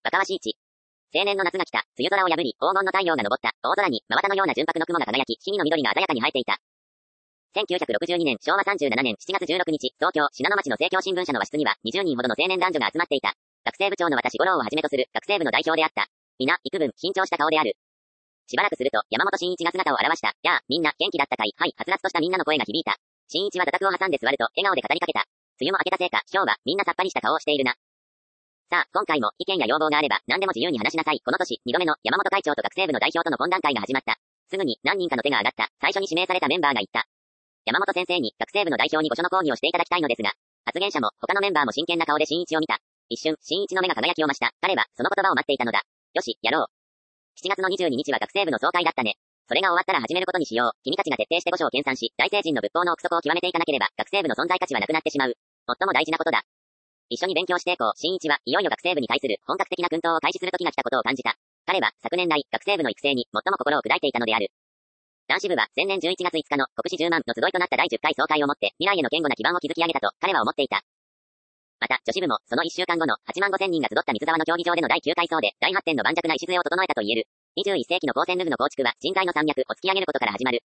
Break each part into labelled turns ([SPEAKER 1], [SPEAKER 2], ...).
[SPEAKER 1] 若々しい地。青年の夏が来た。梅雨空を破り、黄金の太陽が昇った。大空に、真綿のような純白の雲が輝き、木々の緑が鮮やかに生えていた。1962年、昭和37年7月16日、東京、信濃町の政教新聞社の和室には、20人ほどの青年男女が集まっていた。学生部長の私五郎をはじめとする、学生部の代表であった。皆、幾分、緊張した顔である。しばらくすると、山本真一が姿を現した。やあ、みんな、元気だったかい。はい、はつらつとしたみんなの声が響いた。真一は座卓を挟んで座ると、笑顔で語りかけた。梅雨も明けたせいか、今日は、みんなさっぱりした顔をしているな。さあ、今回も、意見や要望があれば、何でも自由に話しなさい。この年、2度目の、山本会長と学生部の代表との懇談会が始まった。すぐに、何人かの手が挙がった。最初に指名されたメンバーが言った。山本先生に、学生部の代表に御所の講義をしていただきたいのですが、発言者も、他のメンバーも真剣な顔で真一を見た。一瞬、真一の目が輝きを増した。彼は、その言葉を待っていたのだ。よし、やろう。7月の22日は学生部の総会だったね。それが終わったら始めることにしよう。君たちが徹底して御所を研鑽し、大聖人の仏法の奥底を極めていかなければ、学生部の存在価値はなくなってしまう。最も大事なことだ。一緒に勉強していこう。真一はいよいよ学生部に対する本格的な訓導を開始する時が来たことを感じた。彼は昨年来、学生部の育成に最も心を砕いていたのである。男子部は前年11月5日の国士10万の集いとなった第10回総会をもって未来への堅固な基盤を築き上げたと彼は思っていた。また、女子部もその1週間後の8万5千人が集った水沢の競技場での第9回総で大発展の盤石な礎を整えたと言える。21世紀の高専ル部の構築は人材の山脈を突き上げることから始まる。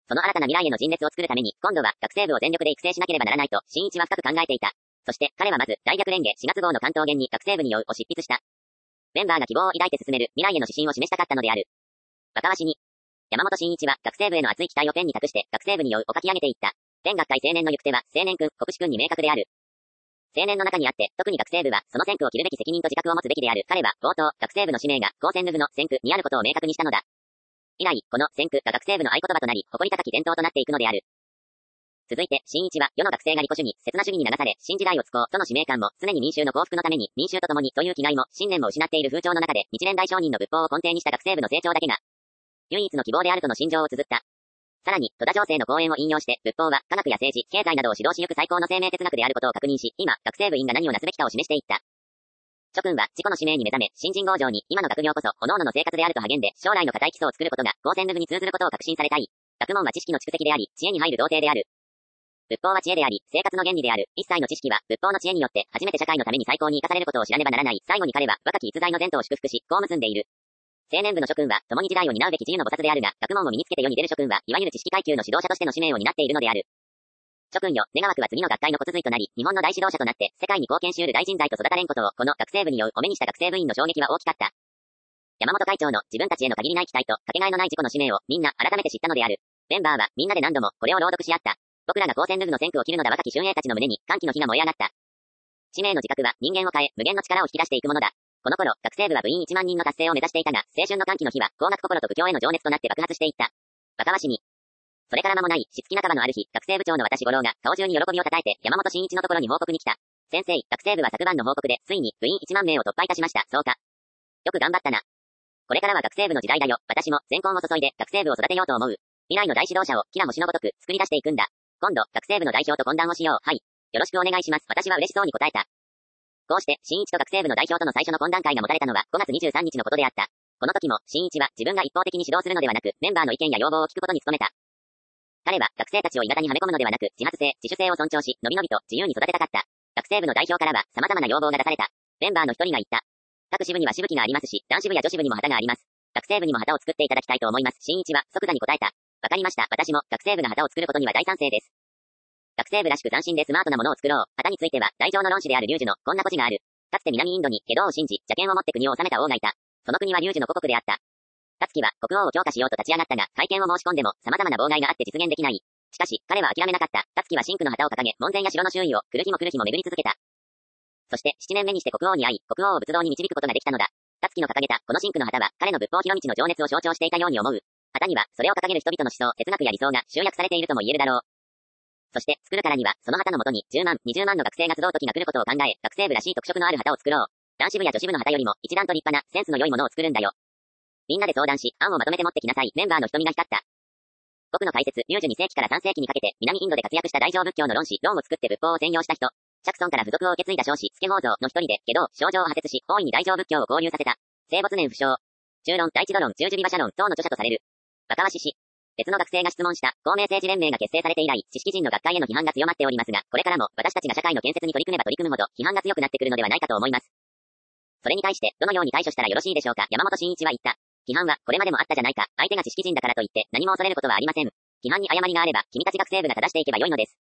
[SPEAKER 1] その新たな未来への陣列を作るために、今度は学生部を全力で育成しなければならないと、真一は深く考えていた。そして彼はまず、大逆連下4月号の関東言に学生部に酔うを執筆した。メンバーが希望を抱いて進める未来への指針を示したかったのである。若々しに。山本真一は学生部への熱い期待をペンに託して学生部に酔うを書き上げていった。全学会青年の行く手は青年君、国士君に明確である。青年の中にあって、特に学生部はその先駆を切るべき責任と自覚を持つべきである。彼は冒頭、学生部の使命が高専部の先駆にあることを明確にしたのだ。以来、この先駆が学生部の合言葉となり、誇り高き伝統となっていくのである。続いて、真一は世の学生が利己主義、刹那主義に流され、新時代を使おうとの使命感も、常に民衆の幸福のために、民衆と共にという気概も、信念も失っている風潮の中で、日蓮大聖人の仏法を根底にした学生部の成長だけが、唯一の希望であるとの心情を綴った。さらに、戸田情勢の講演を引用して、仏法は科学や政治、経済などを指導しゆく最高の生命哲学であることを確認し、今、学生部員が何をなすべきかを示していった。諸君は自己の使命に目覚め、新人豪情に今の学業こそ、各々の生活であると励んで、将来の固い基礎を作ることが、高専部に通ずることを確信されたい。学問は知識の蓄積であり、知恵に入る童貞である。仏法は知恵であり、生活の原理である。一切の知識は、仏法の知恵によって、初めて社会のために最高に生かされることを知らねばならない。最後に彼は、若き逸材の前途を祝福し、こう結んでいる。青年部の諸君は、共に時代を担うべき自由の菩薩であるが、学問を身につけて世に出る諸君は、いわゆる知識階級の指導者としての使命を担っているのである。諸君よ、願わくは次の学会の骨髄となり、日本の大指導者となって、世界に貢献し得る大人材と育たれんことを、この学生部に酔うお目にした学生部員の衝撃は大きかった。山本会長の自分たちへの限りない期待と、かけがえのない自己の使命を、みんな改めて知ったのである。メンバーは、みんなで何度も、これを朗読し合った。僕らが高専部の先駆を切るのだ。若き俊英たちの胸に、歓喜の火が燃え上がった。使命の自覚は、人間を変え、無限の力を引き出していくものだ。この頃、学生部は部員1万人の達成を目指していたが、青春の歓喜の火は、工学心と部教への情熱となって爆発していった。若々しに。それから間もない、しつき半ばのある日、学生部長の私五郎が、顔中に喜びをたたえて、山本真一のところに報告に来た。先生、学生部は昨晩の報告で、ついに、部員1万名を突破いたしました。そうか。よく頑張ったな。これからは学生部の時代だよ。私も、全根を注いで、学生部を育てようと思う。未来の大指導者を、キラ星のごとく、作り出していくんだ。今度、学生部の代表と懇談をしよう。はい。よろしくお願いします。私は嬉しそうに答えた。こうして、真一と学生部の代表との最初の懇談会が持たれたのは5月23日のことであった。この時も、真一は自分が一方的に指導するのではなく、メンバーの意見や要望を聞くことに努めた。彼は、学生たちを鋳型にはめ込むのではなく、自発性、自主性を尊重し、のびのびと自由に育てたかった。学生部の代表からは、様々な要望が出された。メンバーの一人が言った。各支部には支部旗がありますし、男子部や女子部にも旗があります。学生部にも旗を作っていただきたいと思います。真一は、即座に答えた。わかりました。私も、学生部が旗を作ることには大賛成です。学生部らしく斬新でスマートなものを作ろう。旗については、大乗の論師である龍樹の、こんな故事がある。かつて南インドに、外道を信じ、邪剣を持って国を治めた王がいた。その国は龍樹の故国であった。辰木は、国王を強化しようと立ち上がったが、再建を申し込んでも、様々な妨害があって実現できない。しかし、彼は諦めなかった。辰木は真紅の旗を掲げ、門前や城の周囲を、来る日も巡り続けた。そして、7年目にして国王に会い、国王を仏道に導くことができたのだ。辰木の掲げた、この真紅の旗は、彼の仏法広道の情熱を象徴していたように思う。旗には、それを掲げる人々の思想、哲学や理想が集約されているとも言えるだろう。そして、作るからには、その旗のもとに、10万、20万の学生が集う時が来ることを考え、学生部らしい特色のある旗を作ろう。男子部や女子部の旗よりも、一段と立派な、センスの良いものを作るんだよ。みんなで相談し、案をまとめて持ってきなさい。メンバーの瞳が光った。僕の解説、龍樹2世紀から3世紀にかけて、南インドで活躍した大乗仏教の論師、論を作って仏法を専用した人。ジャクソンから付属を受け継いだ彰子、助法像の一人で、下道、症状を破説し、大いに大乗仏教を交流させた。生没年不詳。中論、大智度論、中樹理馬車論等の著者とされる。若々しし。別の学生が質問した、公明政治連盟が結成されて以来、知識人の学会への批判が強まっておりますが、これからも、私たちが社会の建設に取り組めば取り組むほど、批判が強くなってくるのではないかと思います。それに対して、どのように対処したらよろしいでしょうか。山本真一は言った。規範は、これまでもあったじゃないか。相手が知識人だからといって、何も恐れることはありません。規範に誤りがあれば、君たち学生部が正していけばよいのです。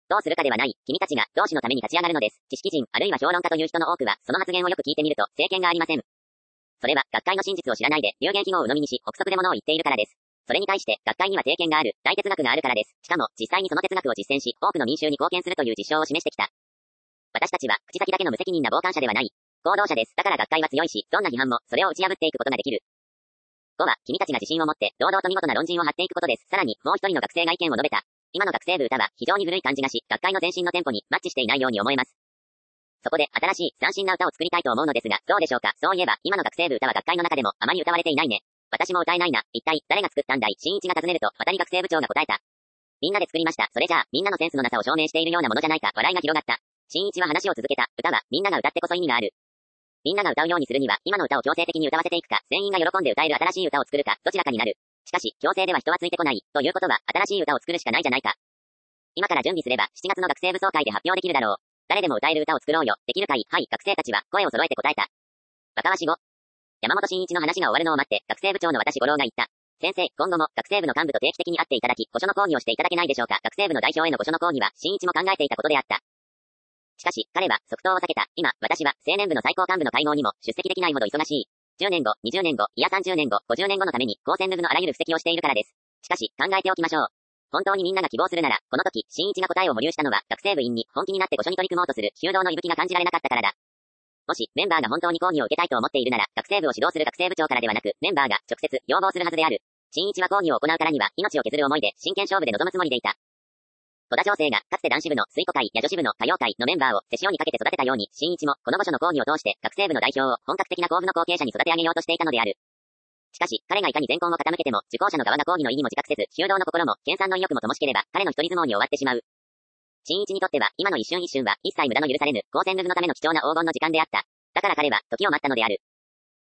[SPEAKER 1] どうするかではない。君たちが、同志のために立ち上がるのです。知識人、あるいは評論家という人の多くは、その発言をよく聞いてみると、政権がありません。それは、学会の真実を知らないで、流言飛語を鵜呑みにし、憶測で物を言っているからです。それに対して、学会には政権がある、大哲学があるからです。しかも、実際にその哲学を実践し、多くの民衆に貢献するという実証を示してきた。私たちは、口先だけの無責任な傍観者ではない。行動者です。だから学会は強いし、どんな批判も、それを打ち破っていくことができる。5は、君たちが自信を持って、堂々と見事な論陣を張っていくことです。さらに、もう一人の学生が意見を述べた。今の学生部歌は、非常に古い感じがし、学会の前進のテンポに、マッチしていないように思えます。そこで、新しい、斬新な歌を作りたいと思うのですが、どうでしょうか。そういえば、今の学生部歌は学会の中でも、あまり歌われていないね。私も歌えないな。一体、誰が作ったんだい。新一が尋ねると、渡り学生部長が答えた。みんなで作りました。それじゃあ、みんなのセンスのなさを証明しているようなものじゃないか。笑いが広がった。新一は話を続けた。歌は、みんなが歌ってこそ意味がある。みんなが歌うようにするには、今の歌を強制的に歌わせていくか、全員が喜んで歌える新しい歌を作るか、どちらかになる。しかし、強制では人はついてこない。ということは、新しい歌を作るしかないじゃないか。今から準備すれば、7月の学生部総会で発表できるだろう。誰でも歌える歌を作ろうよ。できるかい。はい、学生たちは、声を揃えて答えた。若わし語。山本真一の話が終わるのを待って、学生部長の私五郎が言った。先生、今後も、学生部の幹部と定期的に会っていただき、御所の講義をしていただけないでしょうか。学生部の代表への御所の講義は、真一も考えていたことであった。しかし、彼は即答を避けた。今、私は青年部の最高幹部の会合にも出席できないほど忙しい。10年後、20年後、いや30年後、50年後のために、高専部のあらゆる布石をしているからです。しかし、考えておきましょう。本当にみんなが希望するなら、この時、真一が答えを保留したのは、学生部員に本気になって御所に取り組もうとする、修道の息吹が感じられなかったからだ。もし、メンバーが本当に講義を受けたいと思っているなら、学生部を指導する学生部長からではなく、メンバーが直接要望するはずである。真一は講義を行うからには、命を削る思いで、真剣勝負で臨むつもりでいた。戸田情勢が、かつて男子部の水庫会や女子部の歌謡会のメンバーを手塩にかけて育てたように、真一も、この御所の講義を通して、学生部の代表を本格的な校部の後継者に育て上げようとしていたのである。しかし、彼がいかに善根を傾けても、受講者の側が講義の意義も自覚せず、修道の心も、研鑽の意欲も乏しければ、彼の一人相撲に終わってしまう。真一にとっては、今の一瞬一瞬は、一切無駄の許されぬ、高専部のための貴重な黄金の時間であった。だから彼は、時を待ったのである。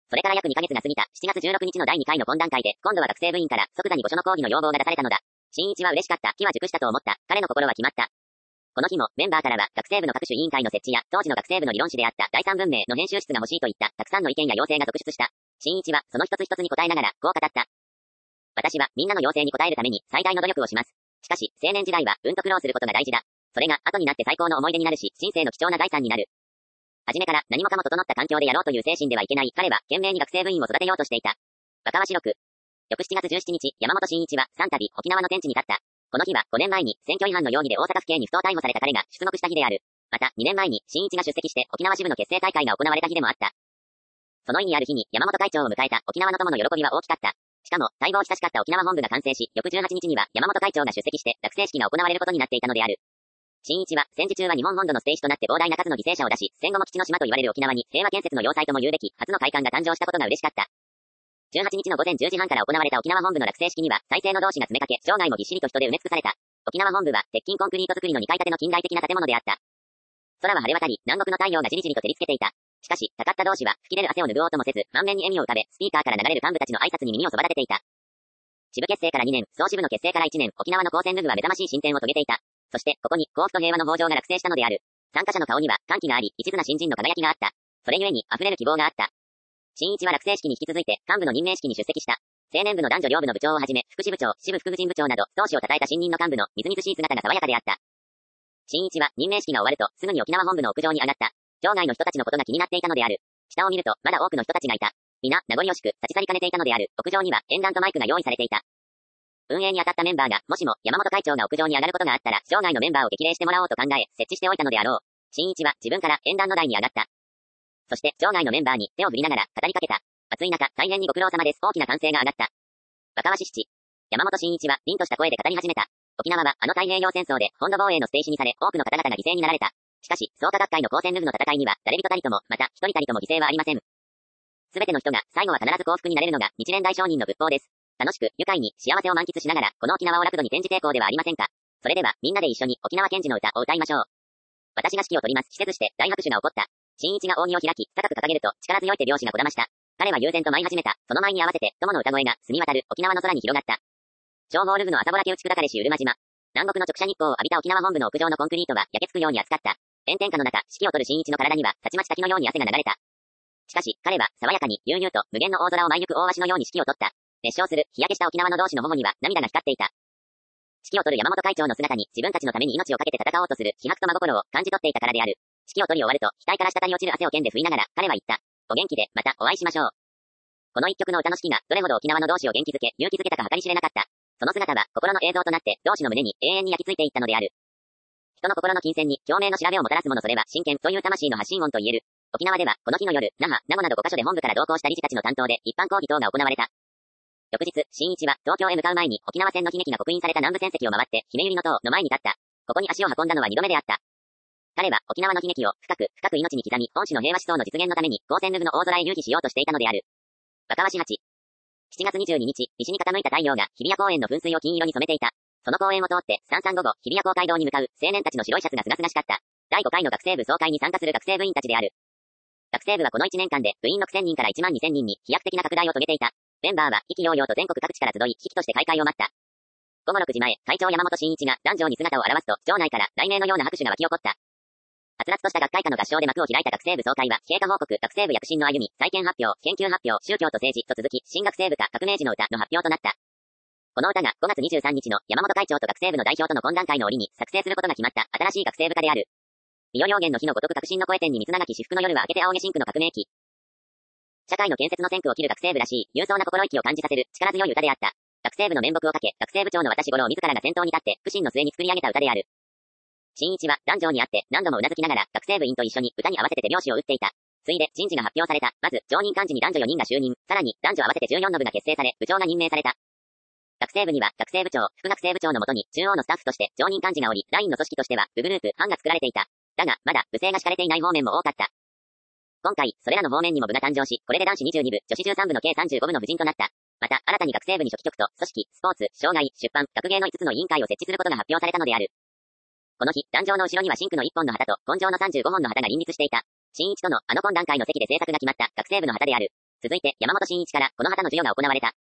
[SPEAKER 1] それから約2ヶ月が過ぎた、7月16日の第2回の懇談会で、今度は学生部員から、即座に御所の講義の要望が出されたのだ。真一は嬉しかった、機は熟したと思った、彼の心は決まった。この日も、メンバーからは、学生部の各種委員会の設置や、当時の学生部の理論誌であった、第三文明の編集室が欲しいといった、たくさんの意見や要請が続出した。真一は、その一つ一つに答えながら、こう語った。私は、みんなの要請に応えるために、最大の努力をします。しかし、青年時代は、と苦労することが大事だ。それが、後になって最高の思い出になるし、人生の貴重な財産になる。初めから、何もかも整った環境でやろうという精神ではいけない。彼は、懸命に学生部員を育てようとしていた。若葉四六。翌7月17日、山本真一は、3度、沖縄の天地に立った。この日は5年前に選挙違反の容疑で大阪府警に不当逮捕された彼が出国した日である。また2年前に真一が出席して沖縄支部の結成大会が行われた日でもあった。その意味ある日に山本会長を迎えた沖縄の友の喜びは大きかった。しかも待望久しかった沖縄本部が完成し、翌18日には山本会長が出席して落成式が行われることになっていたのである。真一は戦時中は日本本土の捨て石となって膨大な数の犠牲者を出し、戦後も基地の島と言われる沖縄に平和建設の要塞とも言うべき初の会館が誕生したことが嬉しかった。18日の午前10時半から行われた沖縄本部の落成式には、再生の同士が詰めかけ、生涯もぎっしりと人で埋め尽くされた。沖縄本部は、鉄筋コンクリート造りの2階建ての近代的な建物であった。空は晴れ渡り、南国の太陽がじりじりと照りつけていた。しかし、たかった同士は、吹き出る汗を拭おうともせず、満面に笑みを浮かべ、スピーカーから流れる幹部たちの挨拶に耳をそば立てていた。支部結成から2年、総支部の結成から1年、沖縄の高専部は目覚ましい進展を遂げていた。そして、ここに、幸福と平和の豊穣が落成したのである。参加者の顔には、歓喜があり、一途な新人の輝きがあった。それゆえに、溢れる希望があった。真一は落成式に引き続いて、幹部の任命式に出席した。青年部の男女両部の部長をはじめ、副支部長、支部副部人部長など、当時を称えた新任の幹部のみずみずしい姿が爽やかであった。真一は任命式が終わると、すぐに沖縄本部の屋上に上がった。場外の人たちのことが気になっていたのである。下を見ると、まだ多くの人たちがいた。皆、名残惜しく、立ち去りかねていたのである。屋上には、演壇とマイクが用意されていた。運営に当たったメンバーが、もしも、山本会長が屋上に上がることがあったら、場外のメンバーを激励してもらおうと考え、設置しておいたのであろう。真一は、自分から演壇の台に上がった。そして、場外のメンバーに手を振りながら、語りかけた。暑い中、大変にご苦労様です。大きな歓声が上がった。若葉七。山本真一は、凛とした声で語り始めた。沖縄は、あの太平洋戦争で、本土防衛の捨て石にされ、多くの方々が犠牲になられた。しかし、創価学会の高専部の戦いには、誰人たりとも、また、一人たりとも犠牲はありません。すべての人が、最後は必ず幸福になれるのが、日蓮大聖人の仏法です。楽しく、愉快に、幸せを満喫しながら、この沖縄を楽土に転じていこうではありませんか。それでは、みんなで一緒に、沖縄県知の歌を歌いましょう。私が指揮を取ります。施設して、大拍手が起こった。真一が扇を開き、高く掲げると、力強い手拍子がこだました。彼は悠然と舞い始めた。その舞に合わせて、友の歌声が、澄み渡る、沖縄の空に広がった。長ホール部の朝ぼらけ打ち砕かれしうるま島。南国の直射日光を浴びた沖縄本部の屋上のコンクリートは、焼けつくように熱かった。炎天下の中、指揮を取る真一の体には、たちまち滝のように汗が流れた。しかし、彼は、爽やかに、悠々と、無限の大空を舞いゆく大鷲のように指揮を取った。熱唱する、日焼けした沖縄の同士の頬には、涙が光っていた。指揮を取る山本会長の姿に、自分たちのために命を懸けて戦おうとする、気迫と真心を感じ取っていたからである。指揮を取り終わると、額から滴り落ちる汗を剣で拭いながら、彼は言った。お元気で、また、お会いしましょう。この一曲の歌の指揮が、どれほど沖縄の同士を元気づけ、勇気づけたか計り知れなかった。その姿は、心の映像となって、同士の胸に、永遠に焼き付いていったのである。人の心の金銭に、共鳴の調べをもたらすものそれは、真剣という魂の発信音と言える。沖縄では、この日の夜、那覇、名護など5カ所で本部から同行した理事たちの担当で、一般講義等が行われた。翌日、新一は、東京へ向かう前に、沖縄戦の悲劇が刻印された南部戦績を回って、姫百合の塔の前に立った。ここに足を運んだのは2度目であった。彼は、沖縄の悲劇を、深く、深く命に刻み、本市の平和思想の実現のために、光線ヌブの大空へ隆起しようとしていたのである。若鷲八。7月22日、西に傾いた太陽が、日比谷公園の噴水を金色に染めていた。その公園を通って、三々午後、日比谷公会堂に向かう、青年たちの白いシャツが清々しかった。第5回の学生部総会に参加する学生部員たちである。学生部はこの1年間で、部員6000人から1万2000人に、飛躍的な拡大を遂げていた。メンバーは、意気揚々と全国各地から集い、式として開会を待った。午後6時前、会長山本真一が、壇上に姿を現すと、場内から、雷鳴のような拍手が湧き起こった。はつらつとした学会下の合唱で幕を開いた学生部総会は、経過報告、学生部躍進の歩み、再建発表、研究発表、宗教と政治と続き、新学生部科革命児の歌の発表となった。この歌が5月23日の山本会長と学生部の代表との懇談会の折に作成することが決まった新しい学生部歌である。伊予良源の日のごとく革新の声天に水長き至福の夜は明けて青毛真紅の革命期。社会の建設の先駆を切る学生部らしい、勇壮な心意気を感じさせる力強い歌であった。学生部の面目をかけ、学生部長の私五郎自らが先頭に立って、苦心の末に作り上げた歌である。新一は、壇上にあって、何度もうなずきながら、学生部員と一緒に歌に合わせて手拍子を打っていた。ついで、人事が発表された。まず、常任幹事に男女4人が就任。さらに、男女合わせて14の部が結成され、部長が任命された。学生部には、学生部長、副学生部長のもとに、中央のスタッフとして、常任幹事がおり、ラインの組織としては、部グループ、班が作られていた。だが、まだ、部制が敷かれていない方面も多かった。今回、それらの方面にも部が誕生し、これで男子22部、女子13部の計35部の部陣となった。また、新たに学生部に書記局と、組織、スポーツ、障害、出版、学芸の5つの委員会を設置することが発表されたのである。この日、壇上の後ろには真紅の1本の旗と、根性の35本の旗が林立していた。新一とのあの懇談会の席で制作が決まった学生部の旗である。続いて、山本真一からこの旗の授与が行われた。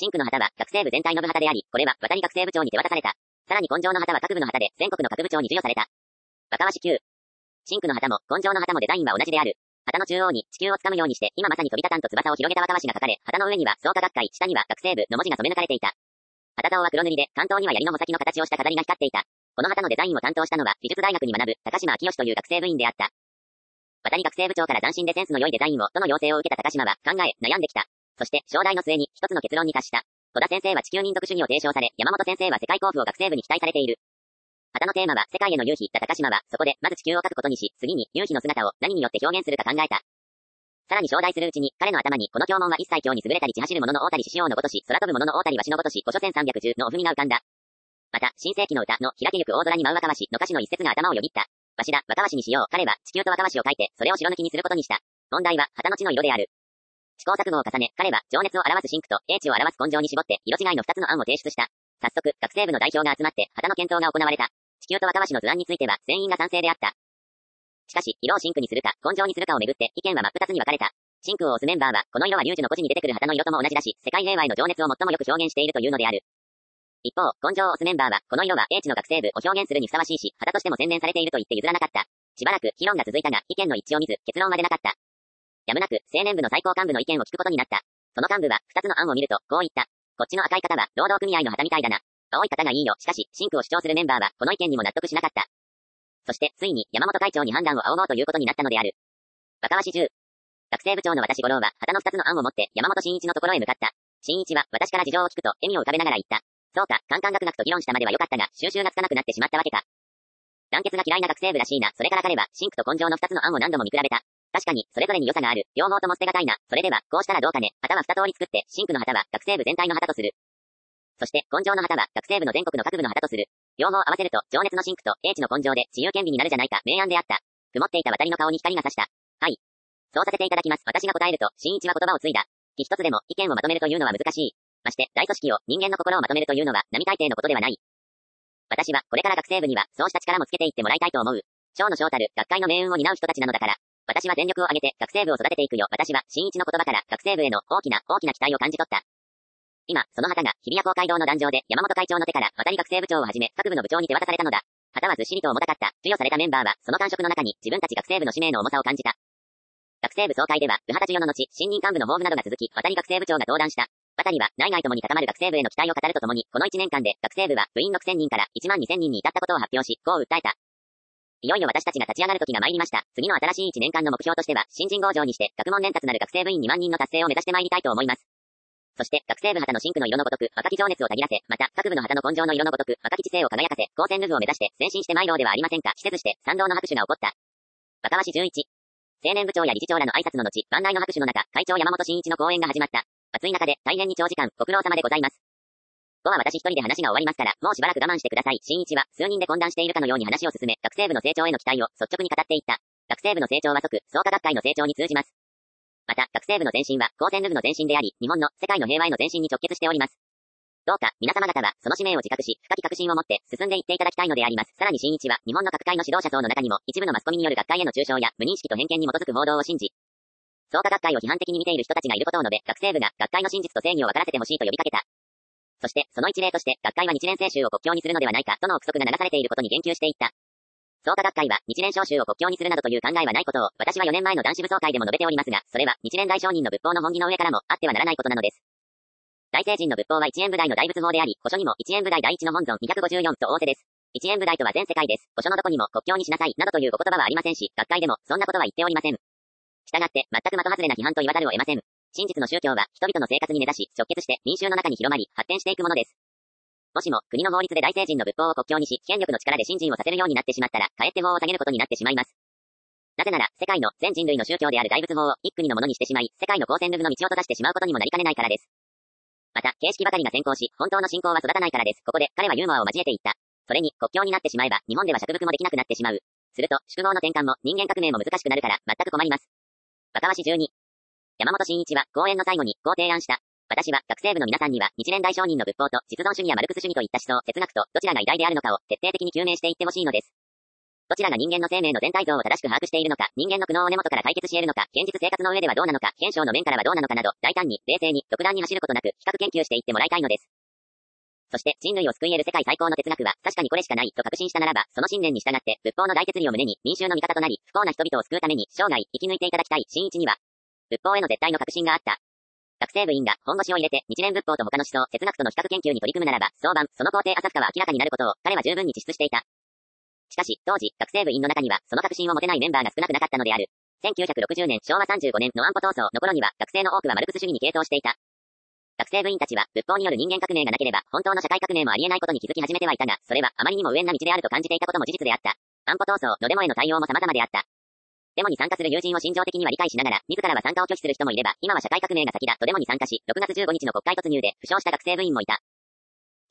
[SPEAKER 1] 真紅の旗は学生部全体の部旗であり、これは渡り学生部長に手渡された。さらに根性の旗は各部の旗で全国の各部長に授与された。若鷲9。真紅の旗も根性の旗もデザインは同じである。旗の中央に地球をつかむようにして、今まさに飛び立たんと翼を広げた若鷲が書かれ、旗の上には創価学会、下には学生部の文字が染め抜かれていた。旗竿は黒塗りで、関東には槍の穂先の形をした飾りが光っていた。この旗のデザインを担当したのは、美術大学に学ぶ、高島明義という学生部員であった。渡り学生部長から斬新でセンスの良いデザインを、との要請を受けた高島は、考え、悩んできた。そして、商談の末に、一つの結論に達した。戸田先生は地球民族主義を提唱され、山本先生は世界交付を学生部に期待されている。旗のテーマは、世界への夕日だ高島は、そこで、まず地球を描くことにし、次に、夕日の姿を何によって表現するか考えた。さらに招待するうちに、彼の頭に、この教文は一切今日に優れたり地走る者の大たり獅子王のごとし、空飛ぶ者の大たりわしのごとし、古書1310のお踏みが浮かんだ。また、新世紀の歌の開けゆく大空に舞う若鷲の歌詞の一節が頭をよぎった。わしだ、若鷲にしよう。彼は、地球と若鷲を書いて、それを白抜きにすることにした。問題は、旗の地の色である。試行錯誤を重ね、彼は、情熱を表す真紅と、英知を表す根性に絞って、色違いの2つの案を提出した。早速、学生部の代表が集まって、旗の検討が行われた。地球と若鷲の図案については、全員が賛成であった。しかし、色を真紅にするか、根性にするかをめぐって、意見は真っ二つに分かれた。真紅を推すメンバーは、この色は龍樹の故事に出てくる旗の色とも同じだし、世界平和への情熱を最もよく表現しているというのである。一方、根性を推すメンバーは、この色は英知の学生部を表現するにふさわしいし、旗としても洗練されていると言って譲らなかった。しばらく議論が続いたが、意見の一致を見ず、結論は出なかった。やむなく、青年部の最高幹部の意見を聞くことになった。その幹部は、二つの案を見ると、こう言った。こっちの赤い旗は、労働組合の旗みたいだな。青い旗がいいよ。しかし、真紅を主張するメンバーは、この意見にも納得しなかった。そして、ついに、山本会長に判断を仰ごうということになったのである。若鷲10。学生部長の私五郎は、旗の二つの案を持って、山本真一のところへ向かった。真一は、私から事情を聞くと、笑みを浮かべながら言った。そうか、カンカンガクガクと議論したまでは良かったが、収拾がつかなくなってしまったわけか。団結が嫌いな学生部らしいな。それから彼は、真紅と根性の二つの案を何度も見比べた。確かに、それぞれに良さがある。両方とも捨てがたいな。それでは、こうしたらどうかね。旗は二通り作って、真紅の旗は、学生部全体の旗とする。そして、根性の旗は、学生部の全国の各部の旗とする。両方合わせると、情熱の真紅と、英知の根性で、自由権利になるじゃないか。明暗であった。曇っていた渡りの顔に光が差した。はい。そうさせていただきます。私が答えると、真一は言葉を継いだ。一つでも、意見をまとめるというのは難しい。まして、大組織を、人間の心をまとめるというのは、並大抵のことではない。私は、これから学生部には、そうした力もつけていってもらいたいと思う。将の将たる、学会の命運を担う人たちなのだから。私は全力を挙げて、学生部を育てていくよ。私は、真一の言葉から、学生部への、大きな期待を感じ取った。今、その旗が、日比谷公会堂の壇上で、山本会長の手から、渡り学生部長をはじめ、各部の部長に手渡されたのだ。旗はずっしりと重たかった。授与されたメンバーは、その感触の中に、自分たち学生部の使命の重さを感じた。学生部総会では、右派授与の後、新任幹部の抱負などが続き、渡学生部長が登壇した。渡は、内外ともに高まる学生部への期待を語るとともに、この1年間で、学生部は、部員6000人から1万2000人に至ったことを発表し、こう訴えた。いよいよ私たちが立ち上がる時が参りました。次の新しい1年間の目標としては、新人合上にして、学問連達なる学生部員2万人の達成を目指して参りたいと思います。そして、学生部旗の真紅の色のごとく、若き情熱をたぎらせ、また、各部の旗の根性の色のごとく、若き知性を輝かせ、高専ル部を目指して、前進して参ろうではありませんか。施設して、賛同の拍手が起こった。若鷲11。青年部長や理事長らの挨拶の後、万来の拍手の中、会長山本真一の講演が始まった。暑い中で、大変に長時間、ご苦労様でございます。5は私一人で話が終わりますから、もうしばらく我慢してください。真一は、数人で懇談しているかのように話を進め、学生部の成長への期待を率直に語っていった。学生部の成長は即、創価学会の成長に通じます。また、学生部の前進は、高専ル部の前進であり、日本の、世界の平和への前進に直結しております。どうか、皆様方は、その使命を自覚し、深き確信を持って、進んでいっていただきたいのであります。さらに真一は、日本の各界の指導者層の中にも、一部のマスコミによる学会への中傷や、無認識と偏見に基づく報道を信じ、創価学会を批判的に見ている人たちがいることを述べ、学生部が、学会の真実と正義を分からせてほしいと呼びかけた。そして、その一例として、学会は日蓮聖集を国教にするのではないか、との憶測が流されていることに言及していった。創価学会は、日蓮聖集を国教にするなどという考えはないことを、私は4年前の男子部総会でも述べておりますが、それは、日蓮大聖人の仏法の本義の上からも、あってはならないことなのです。大聖人の仏法は一円部大の大仏法であり、古書にも一円部大第一の本尊254と仰せです。一円部大とは全世界です。古書のどこにも国教にしなさい、などというお言葉はありませんし、学会でも、そんなことは言っておりません。したがって、全く的外れな批判と言わざるを得ません。真実の宗教は、人々の生活に根ざし、直結して民衆の中に広まり、発展していくものです。もしも、国の法律で大聖人の仏法を国教にし、権力の力で信心をさせるようになってしまったら、かえって法を下げることになってしまいます。なぜなら、世界の全人類の宗教である大仏法を一国のものにしてしまい、世界の高専ル部の道を閉ざしてしまうことにもなりかねないからです。また、形式ばかりが先行し、本当の信仰は育たないからです。ここで、彼はユーモアを交えて言った。それに、国教になってしまえば、日本では釈伏もできなくなってしまう。すると、宿業の転換も、人間革命も難しくなるから、全く困ります。若鷲12。山本真一は、講演の最後に、こう提案した。私は、学生部の皆さんには、日蓮大聖人の仏法と、実存主義やマルクス主義といった思想、哲学と、どちらが偉大であるのかを、徹底的に究明していってほしいのです。どちらが人間の生命の全体像を正しく把握しているのか、人間の苦悩を根元から解決し得るのか、現実生活の上ではどうなのか、現象の面からはどうなのかなど、大胆に、冷静に、独断に走ることなく、比較研究していってもらいたいのです。そして、人類を救い得る世界最高の哲学は、確かにこれしかない、と確信したならば、その信念に従って、仏法の大哲理を胸に、民衆の味方となり、不幸な人々を救うために、生涯、生き抜いていただきたい、真一には、仏法への絶対の確信があった。学生部員が本腰を入れて日蓮仏法と他の思想、哲学との比較研究に取り組むならば、早晩、その工程浅深は明らかになることを、彼は十分に自出していた。しかし、当時、学生部員の中には、その確信を持てないメンバーが少なくなかったのである。1960年、昭和35年の安保闘争の頃には、学生の多くはマルクス主義に傾倒していた。学生部員たちは、仏法による人間革命がなければ、本当の社会革命もありえないことに気づき始めてはいたが、それはあまりにも無縁な道であると感じていたことも事実であった。安保闘争のデモへの対応も様々であった。デモに参加する友人を心情的には理解しながら、自らは参加を拒否する人もいれば、今は社会革命が先だとデモに参加し、6月15日の国会突入で負傷した学生部員もいた。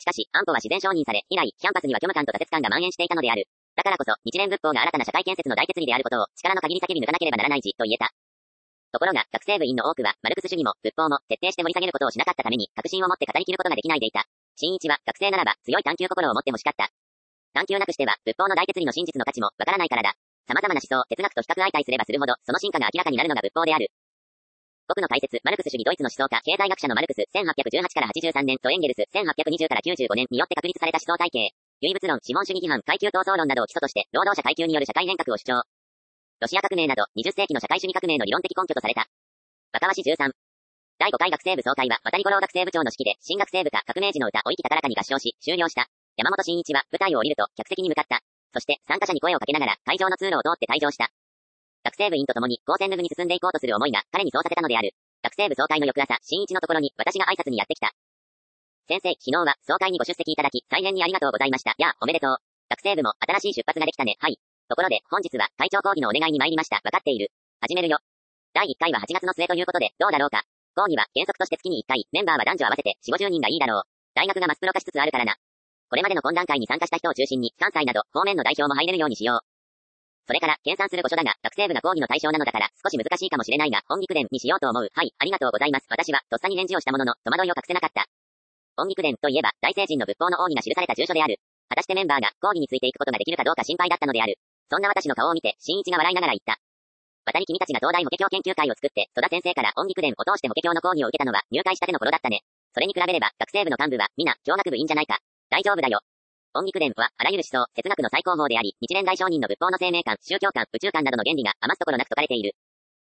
[SPEAKER 1] しかし、安保は自然承認され、以来、キャンパスには虚無感と挫折感が蔓延していたのである。だからこそ、日蓮仏法が新たな社会建設の大哲理であることを、力の限り叫び抜かなければならないと言えた。ところが、学生部員の多くは、マルクス主義も、仏法も、徹底して盛り下げることをしなかったために、確信を持って語り切ることができないでいた。真一は、学生ならば、強い探求心を持って欲しかった。探求なくしては、仏法の大哲理の真実の価値も、わからないからだ。様々な思想、哲学と比較相対すればするほど、その進化が明らかになるのが仏法である。僕の解説、マルクス主義ドイツの思想家、経済学者のマルクス、1818から83年とエンゲルス、1820から95年によって確立された思想体系。唯物論、資本主義規範、階級闘争論などを基礎として、労働者階級による社会変革を主張。ロシア革命など、20世紀の社会主義革命の理論的根拠とされた。若鷲13。第5回学生部総会は、渡五郎学生部長の指揮で、新学生部か革命時の歌、お息高らかに合唱し、終了した。山本真一は、舞台を降りると、客席に向かった。そして、参加者に声をかけながら、会場の通路を通って退場した。学生部員と共に、高専ル部に進んでいこうとする思いが、彼にそうさせたのである。学生部総会の翌朝、真一のところに、私が挨拶にやってきた。先生、昨日は、総会にご出席いただき、大変にありがとうございました。やあ、おめでとう。学生部も、新しい出発ができたね。はい。ところで、本日は、会長講義のお願いに参りました。わかっている。始めるよ。第1回は8月の末ということで、どうだろうか。講義は、原則として月に1回、メンバーは男女合わせて、4、50人がいいだろう。大学がマスプロ化しつつあるからな。これまでの懇談会に参加した人を中心に、関西など、方面の代表も入れるようにしよう。それから、研鑽する御所だが、学生部が講義の対象なのだから、少し難しいかもしれないが、本菊伝にしようと思う。はい、ありがとうございます。私は、とっさに返事をしたものの、戸惑いを隠せなかった。本菊伝といえば、大聖人の仏法の奥義が記された住所である。果たしてメンバーが、講義についていくことができるかどうか心配だったのである。そんな私の顔を見て、真一が笑いながら言った。渡り君たちが東大法華経研究会を作って、戸田先生から本菊伝を通して法華経の講義を受けたのは、入会したての頃だったね。それに比べれば、学生部の幹部は、皆、教学部いいんじゃないか。大丈夫だよ。本菊伝は、あらゆる思想、哲学の最高峰であり、日蓮大聖人の仏法の生命観、宗教観、宇宙観などの原理が余すところなく説かれている。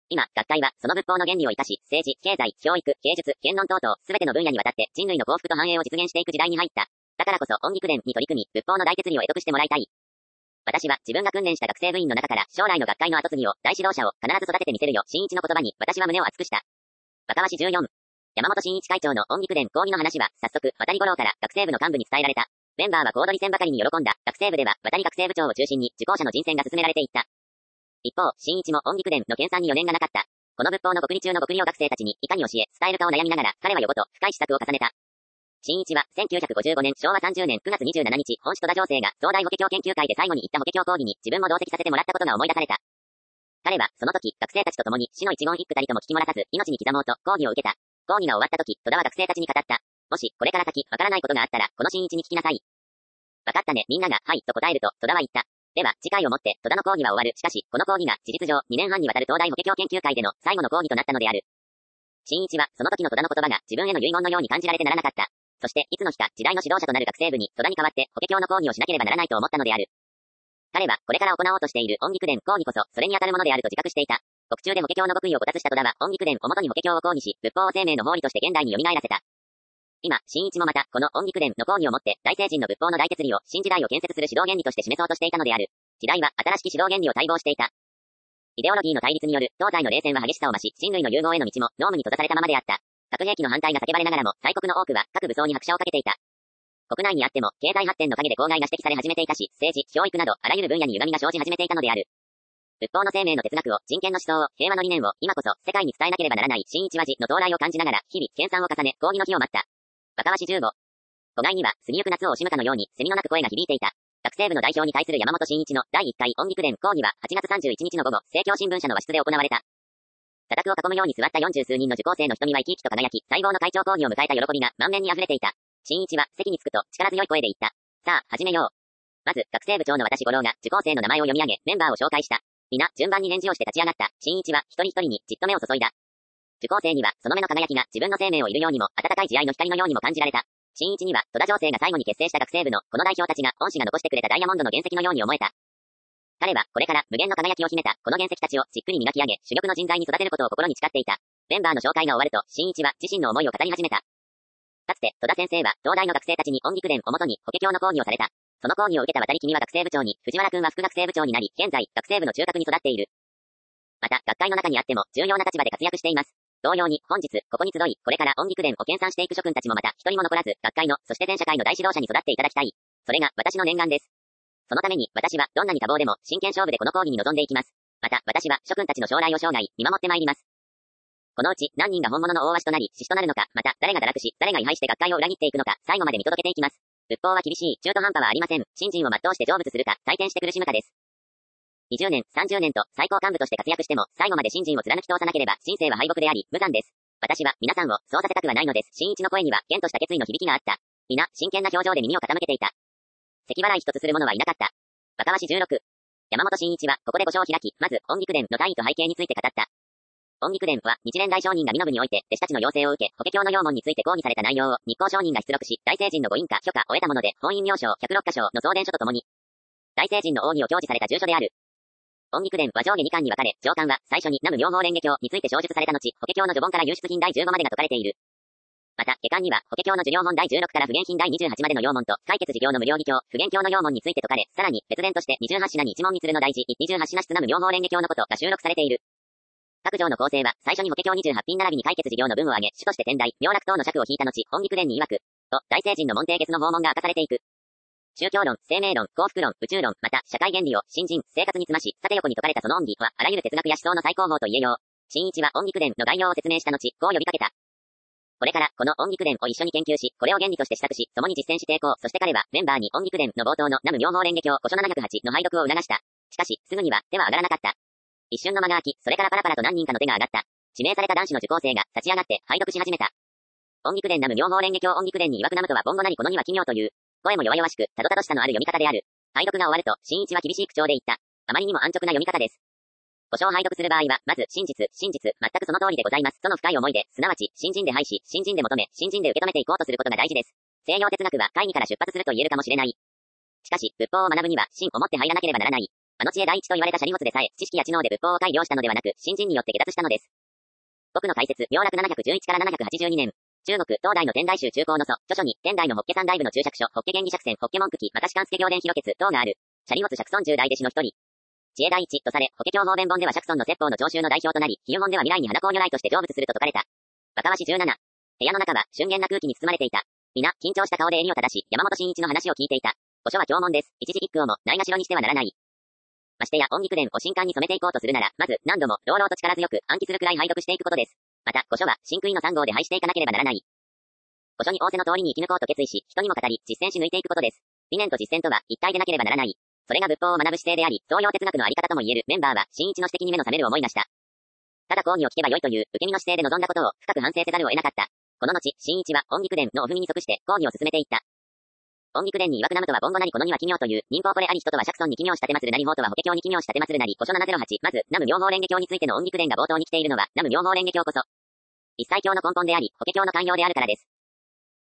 [SPEAKER 1] 今、学会は、その仏法の原理を生かし、政治、経済、教育、芸術、言論等々、すべての分野にわたって、人類の幸福と繁栄を実現していく時代に入った。だからこそ、音菊伝に取り組み、仏法の大哲理を得得してもらいたい。私は、自分が訓練した学生部員の中から、将来の学会の後継ぎを、大指導者を、必ず育ててみせるよ、新一の言葉に、私は胸を熱くした。若林14。山本真一会長の音菊伝講義の話は、早速、渡り五郎から、学生部の幹部に伝えられた。メンバーは小躍り戦ばかりに喜んだ。学生部では、渡り学生部長を中心に、受講者の人選が進められていった。一方、新一も音菊伝の研鑽に余念がなかった。この仏法の極理中の極理を学生たちにいかに教え、伝えるかを悩みながら、彼は夜ごと深い思索を重ねた。新一は、1955年昭和30年9月27日、本市戸田情勢が、東大法華経研究会で最後に行った法華経講義に自分も同席させてもらったことが思い出された。彼は、その時、学生たちと共に、死の一言一句たりとも聞き漏らさず、命に刻もうと、講義を受けた。講義が終わった時、戸田は学生たちに語った。もし、これから先、わからないことがあったら、この新一に聞きなさい。わかったね、みんなが、はい、と答えると、戸田は言った。では、次回をもって、戸田の講義は終わる。しかし、この講義が、事実上、2年半にわたる東大法華経研究会での最後の講義となったのである。新一は、その時の戸田の言葉が、自分への遺言のように感じられてならなかった。そして、いつの日か、時代の指導者となる学生部に、戸田に代わって、法華経の講義をしなければならないと思ったのである。彼は、これから行おうとしている音菊伝講義こそ、それに当たるものであると自覚していた。獄中で法華経の極意をこたつした戸田は、音菊伝をもとに法華経を講義し、仏法を生命の法理として現代に蘇らせた。今、新一もまた、この音菊伝の講義をもって、大聖人の仏法の大哲理を、新時代を建設する指導原理として示そうとしていたのである。時代は、新しき指導原理を待望していた。イデオロギーの対立による、東西の冷戦は激しさを増し、人類の融合への道も、濃霧に閉ざされたままであった。核兵器の反対が叫ばれながらも、大国の多くは、各武装に拍車をかけていた。国内にあっても、経済発展の陰で公害が指摘され始めていたし、政治、教育など、あらゆる分野に歪みが生じ始めていたのである。仏法の生命の哲学を、人権の思想を、平和の理念を、今こそ、世界に伝えなければならない、新一和寺の到来を感じながら、日々、研鑽を重ね、講義の日を待った。若林15。都外には、過ぎゆく夏を惜しむかのように、セミの鳴く声が響いていた。学生部の代表に対する山本真一の第1回音菊伝講義は、8月31日の午後、政教新聞社の和室で行われた。座卓を囲むように座った40数人の受講生の瞳は生き生きと輝き、待望の会長講義を迎えた喜びが満面に溢れていた。新一は、席に着くと、力強い声で言った。さあ、始めよう。まず、学生部長の私五郎が、受講生の名前を読み上げ、メンバーを紹介した。皆、順番に返事をして立ち上がった。新一は、一人一人に、じっと目を注いだ。受講生には、その目の輝きが、自分の生命をいるようにも、温かい慈愛の光のようにも感じられた。新一には、戸田情勢が最後に結成した学生部の、この代表たちが、恩師が残してくれたダイヤモンドの原石のように思えた。彼は、これから、無限の輝きを秘めた、この原石たちを、じっくり磨き上げ、珠玉の人材に育てることを心に誓っていた。メンバーの紹介が終わると、新一は、自身の思いを語り始めた。かつて、戸田先生は、東大の学生たちに音菊伝をもとに、法華経の講義をされた。その講義を受けた渡り君は学生部長に、藤原君は副学生部長になり、現在、学生部の中核に育っている。また、学会の中にあっても、重要な立場で活躍しています。同様に、本日、ここに集い、これから音菊伝を研鑽していく諸君たちもまた、一人も残らず、学会の、そして全社会の大指導者に育っていただきたい。それが、私の念願です。そのために、私は、どんなに多忙でも、真剣勝負でこの講義に臨んでいきます。また、私は、諸君たちの将来を生涯、見守ってまいります。このうち、何人が本物の大鷲となり、獅子となるのか、また、誰が堕落し、誰が違反して学会を裏切っていくのか、最後まで見届けていきます。仏法は厳しい、中途半端はありません。信心を全うして成仏するか、退転して苦しむかです。20年、30年と、最高幹部として活躍しても、最後まで信心を貫き通さなければ、人生は敗北であり、無残です。私は、皆さんを、そうさせたくはないのです。新一の声には、堅とした決意の響きがあった。皆、真剣な表情で耳を傾けていた。咳払い一つする者はいなかった。若林16。山本真一は、ここで御所を開き、まず、音菊伝の大意と背景について語った。音菊伝は、日蓮大上人が身延において、弟子たちの要請を受け、法華経の要門について講義された内容を、日光上人が出力し、大聖人のご印下、許可を得たもので、本院明章106箇所の送伝書とともに、大聖人の奥義を教示された住書である。音菊伝は上下2巻に分かれ、上巻は、最初に南無妙法蓮華経について詳述された後、法華経の序本から有出品第15までが説かれている。また、下巻には、法華経の授業本第16から普賢品第28までの要門と、解決事業の無料義経、普賢経の要門について説かれ、さらに、別伝として28品に一問にするの大事、28品室南無妙法蓮華経のことが収録されている。各条の構成は、最初に法華経28品並びに解決事業の文を挙げ、主として天台、妙楽等の尺を引いた後、音菊伝に曰く、と、大聖人の門弟月の訪問が明かされていく。宗教論、生命論、幸福論、宇宙論、また、社会原理を、新人、生活につまし、縦横に説かれたその恩義は、あらゆる哲学や思想の最高峰と言えよう。新一は音菊伝の概要を説明した後、こう呼びかけた。これから、この音菊伝を一緒に研究し、これを原理として施策し、共に実践していこう。そして彼は、メンバーに音菊伝の冒頭の南無妙法蓮華経古書708の拝読を促した。しかし、すぐには、手は上がらなかった。一瞬の間が空き、それからパラパラと何人かの手が上がった。指名された男子の受講生が立ち上がって拝読し始めた。音菊伝南無妙法蓮華経音菊伝に曰く南とは凡語なりこのには奇妙という。声も弱々しく、たどたどしさのある読み方である。拝読が終わると、新一は厳しい口調で言った。あまりにも安直な読み方です。古書を拝読する場合は、まず、真実、全くその通りでございます。との深い思いで、すなわち、新人で拝し、新人で求め、新人で受け止めていこうとすることが大事です。西洋哲学は会議から出発すると言えるかもしれない。しかし、仏法を学ぶには、真をもって入らなければならない。あの知恵第一と言われたシャリモツでさえ、知識や知能で仏法を改良したのではなく、新人によって下脱したのです。僕の解説、明楽711から782年。中国、東大の天台宗中高の祖、著書に、天台の法華三大部の注釈書、法華原義釈選、法華文句記、また士官助行伝広決等がある。シャリモツ釈尊10大弟子の一人。知恵第一とされ、法華経法弁本では釈尊の説法の聴衆の代表となり、比喩本では未来に花子如来として成仏すると説かれた。若わし17。部屋の中は瞬間な空気に包まれていた。皆、緊張した顔で襟を正し、山本真一の話を聞いていた。御書は教文です。一字一句をも、ないがしろにしてはならない。ましてや、音菊伝を新刊に染めていこうとするなら、まず、何度も、朗々と力強く、暗記するくらい拝読していくことです。また、御書は、真空の3号で拝していかなければならない。御書に仰せの通りに生き抜こうと決意し、人にも語り、実践し抜いていくことです。理念と実践とは、一体でなければならない。それが仏法を学ぶ姿勢であり、創業哲学のあり方とも言えるメンバーは、新一の指摘に目の覚める思いがした。ただ講義を聞けばよいという、受け身の姿勢で臨んだことを、深く反省せざるを得なかった。この後、新一は、音菊伝のお踏みに即して、講義を進めていった。音菊伝に曰くナムとはボンゴなりこのには奇妙という、人口これあり人とは釈尊に奇妙したてまするなり法とは法華経に奇妙したてまするなり、古書708、まず、ナム妙法蓮華経についての音菊伝が冒頭に来ているのは、ナム妙法蓮華経こそ。一切経の根本であり、法華経の寛容であるからです。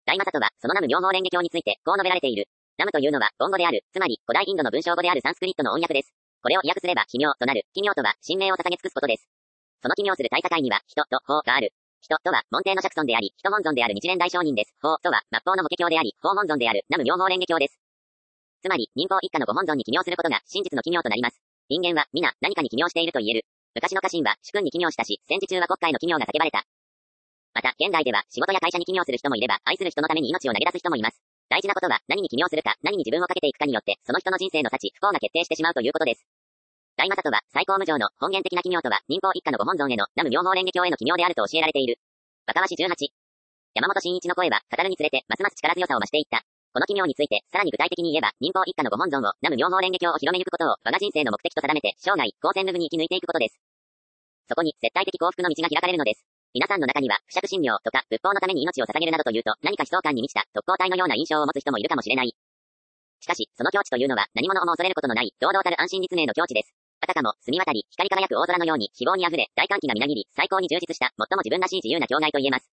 [SPEAKER 1] 大正人は、そのナム妙法蓮華経について、こう述べられている。ナムというのは、ボン語である、つまり、古代インドの文章語であるサンスクリットの音訳です。これを訳すれば、奇妙となる。奇妙とは、神明を捧げ尽くすことです。その奇妙する大境には、人と法がある。人とは、門弟の釈尊であり、人本尊である日蓮大聖人です。法とは、末法の法華経であり、法本尊である、ナム妙法蓮華経です。つまり、人口一家のご本尊に起妙することが、真実の奇妙となります。人間は、皆、何かに起妙していると言える。昔の家臣は、主君に起妙したし、戦時中は国会の奇妙が叫ばれた。また、現代では、仕事や会社に起妙する人もいれば、愛する人のために命を投げ出す人もいます。大事なことは、何に起妙するか、何に自分をかけていくかによって、その人の人生の幸、不幸が決定してしまうということです。大正人は、最高無上の、本源的な奇妙とは、人口一家のご本尊への、南無妙法蓮華経への奇妙であると教えられている。若わし18。山本真一の声は、語るにつれて、ますます力強さを増していった。この奇妙について、さらに具体的に言えば、人口一家のご本尊を、南無妙法蓮華経を広めゆくことを、我が人生の目的と定めて、生涯、高専部に生き抜いていくことです。そこに、絶対的幸福の道が開かれるのです。皆さんの中には、不釈神妙とか、仏法のために命を捧げるなどというと、何か悲壮感に満ちた、特攻隊のような印象を持つ人もいるかもしれない。しかし、その境地というのは、何者をも恐れることのない、堂々たる安心立命の境地です。あたかも、澄み渡り、光り輝く大空のように、希望に溢れ、大歓喜がみなぎり、最高に充実した、最も自分らしい自由な境外と言えます。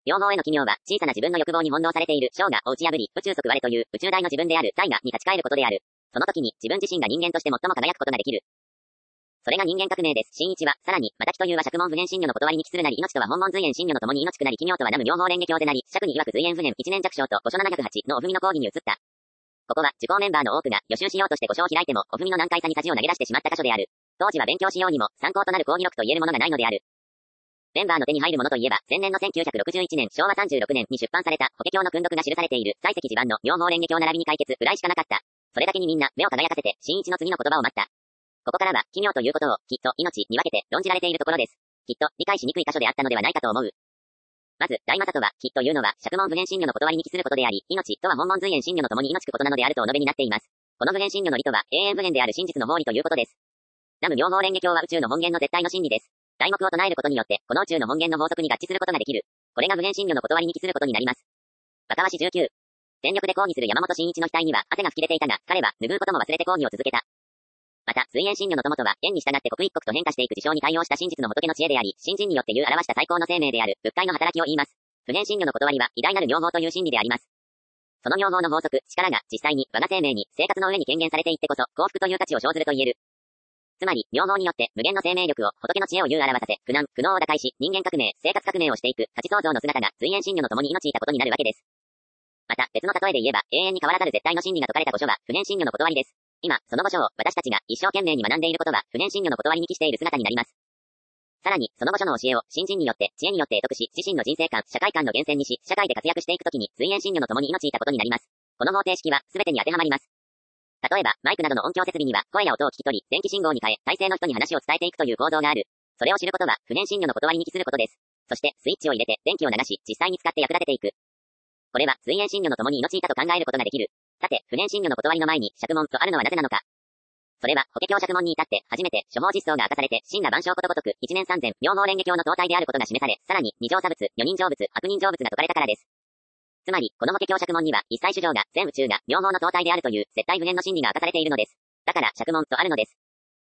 [SPEAKER 1] 両方への奇妙は、小さな自分の欲望に翻弄されている、小がを打ち破り、宇宙即我という、宇宙大の自分である、大が、に立ち返ることである。その時に、自分自身が人間として最も輝くことができる。それが人間革命です。新一は、さらに、またきというは釈門不変真如の断りに帰するなり、命とは本門随縁真如の共に命くなり奇妙とは南無妙法蓮華経でなり、釈に曰く随縁不変一年弱小と五書708のお踏みの講義に移った。ここは、受講メンバーの多くが予習しようとして五書を開いても、お踏みの難解さに恥を投げ出してしまった箇所である。当時は勉強しようにも、参考となる講義録と言えるものがないのである。メンバーの手に入るものといえば、前年の1961年、昭和36年に出版された、法華経の訓読が記されている、砕石地盤の妙法蓮華経並びに解決ぐらいしかなかった。それだけにみんな、目を輝かせて、新一の次の言葉を待った。ここからは、奇妙ということを、きっと、命に分けて、論じられているところです。きっと、理解しにくい箇所であったのではないかと思う。まず、大正とは、きっというのは、釈門不変真如の断りに帰することであり、命とは本門随縁真如の共に命くことなのであるとお述べになっています。この不変真如の理とは、永遠不変である真実の法理ということです。南無妙法蓮華経は宇宙の本源の絶対の真理です。題目を唱えることによって、この宇宙の本源の法則に合致することができる。これが不変真如の断りに帰することになります。若わし19。全力で講義する山本真一の額には汗が吹き出ていたが、彼は拭うことも忘れて講義を続けた。また、随縁真如の友とは、縁に従って刻一刻と変化していく事象に対応した真実の仏の知恵であり、新人によって言う表した最高の生命である、仏界の働きを言います。不変真如の断りは、偉大なる妙法という真理であります。その妙法の法則、力が、実際に、我が生命に、生活の上に権限されていってこそ、幸福という価値を生ずると言える。つまり、妙法によって、無限の生命力を、仏の知恵を言う表させ、苦難、苦悩を打開し、人間革命、生活革命をしていく、価値創造の姿が、随縁真如の共に命いたことになるわけです。また、別の例えで言えば、永遠に変わらざる絶対の真理が説かれた御書は、不変真如の断りです。今、その御書を、私たちが、一生懸命に学んでいることは、不変真如の断りに帰している姿になります。さらに、その御書の教えを、新人によって、知恵によって得得し、自身の人生観、社会観の源泉にし、社会で活躍していくときに、随縁真如の共に命いたことになります。この方程式は、すべてに当てはまります。例えば、マイクなどの音響設備には、声や音を聞き取り、電気信号に変え、体制の人に話を伝えていくという構造がある。それを知ることは、不変真如の断りに帰することです。そして、スイッチを入れて、電気を流し、実際に使って役立てていく。これは、随縁真如の共に命いたと考えることができる。さて、不変真如の断りの前に、釈門とあるのはなぜなのか。それは、法華経釈門に至って、初めて、処方実相が明かされて、真羅万象ことごとく、一年三千、妙法蓮華経の当体であることが示され、さらに、二乗差物、四人成仏、悪人成仏が説かれたからです。つまり、この法華経釈門には、一切主情が、全宇宙が、妙法の当体であるという、絶対不変の真理が明かされているのです。だから、釈門とあるのです。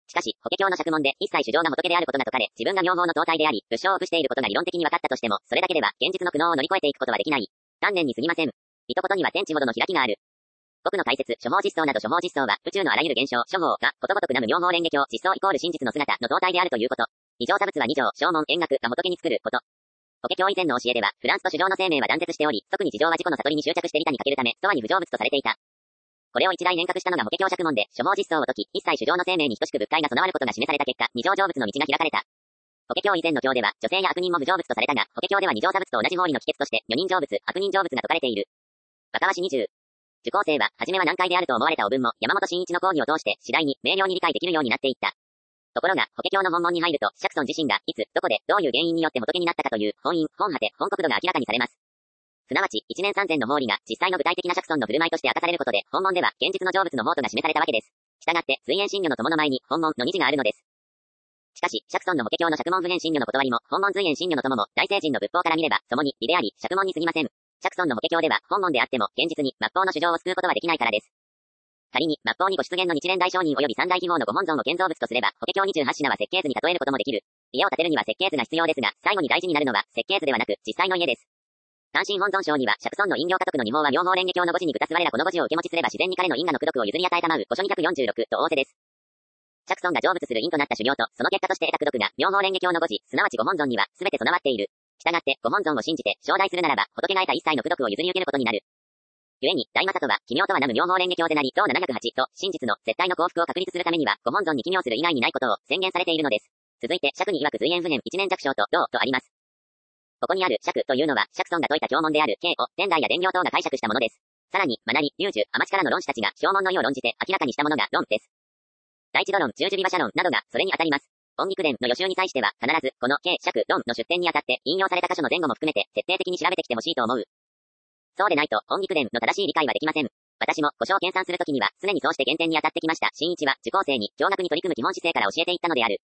[SPEAKER 1] しかし、法華経の釈門で、一切主情が仏であることが説かれ、自分が妙法の当体であり、仏性を付していることが理論的に分かったとしても、それだけでは、現実の苦悩を乗り越えていくことはできない。丹念に過ぎません。いとことには天地ほどの開きがある。国の解説、諸法実相など諸法実相は、宇宙のあらゆる現象、諸法が、ことごとく南妙法蓮華経、実相イコール真実の姿の動体であるということ。異常差物は二乗、小門、円覚が仏に作ること。法華経以前の教えでは、フランスと主情の生命は断絶しており、特に地上は自己の悟りに執着して利他に欠けるため、永遠に不成仏とされていた。これを一大変革したのが法華経釈門で、諸法実相を説き、一切主情の生命に等しく仏界が備わることが示された結果、二乗成仏の道が開かれた。法華経以前の経では、女性や悪人も不成仏とされたが、法華経では二乗差物と同じ法理の帰結として、女人成仏、悪人成仏が説かれている。若葉20。受講生は、初めは難解であると思われたお文も、山本真一の講義を通して、次第に、明瞭に理解できるようになっていった。ところが、法華経の本文に入ると、釈尊自身が、いつ、どこで、どういう原因によって仏になったかという、本因、本果て、本国土が明らかにされます。すなわち、一年三千の法理が、実際の具体的な釈尊の振る舞いとして明かされることで、本文では、現実の成仏の法とが示されたわけです。したがって、随縁真如の友の前に、本文の二字があるのです。しかし、釈尊の法華経の釈門普遍真如の断りも、本文随縁真如の友も、大聖人の仏法から見れば、共に、理であり、釈門に過ぎません。釈尊の法華経では、本文であっても、現実に、末法の主情を救うことはできないからです。仮に、末法にご出現の日蓮大聖人及び三大秘宝のご本尊を建造物とすれば、法華経28品は設計図に例えることもできる。家を建てるには設計図が必要ですが、最後に大事になるのは、設計図ではなく、実際の家です。単身本尊章には、釈尊の因行家督の二法は妙法蓮華経の語字に具足す我らこの語字を受け持ちすれば自然に彼の因果の功徳を譲り与えたまう、御書246と仰せです。釈尊が成仏する因となった修行と、その結果として得た功徳が、妙法蓮華経の語字、すなわちご本尊には、すべて備わっている。従って、ご本尊を信じて、承代するならば、仏が得た一切の功徳を譲り受けることになる。故に、大正とは、奇妙とは南無妙法蓮華経でなり、同708と、真実の、絶対の幸福を確立するためには、ご本尊に奇妙する以外にないことを宣言されているのです。続いて、釈に曰く随縁不変一年弱小と、道とあります。ここにある釈というのは、釈尊が説いた教文である経を、天台や伝行等が解釈したものです。さらに、学り、龍樹、天地からの論師たちが、教文の意を論じて明らかにしたものが論です。第一度論、十字美馬社論などが、それに当たります。音義伝の予習に際しては、必ず、この経、釈、論の出典にあたって、引用された箇所の前後も含めて、徹底的に調べてきてほしいと思う。そうでないと、音義伝の正しい理解はできません。私も、古書を研鑽するときには、常にそうして原点に当たってきました。新一は、受講生に、教学に取り組む基本姿勢から教えていったのである。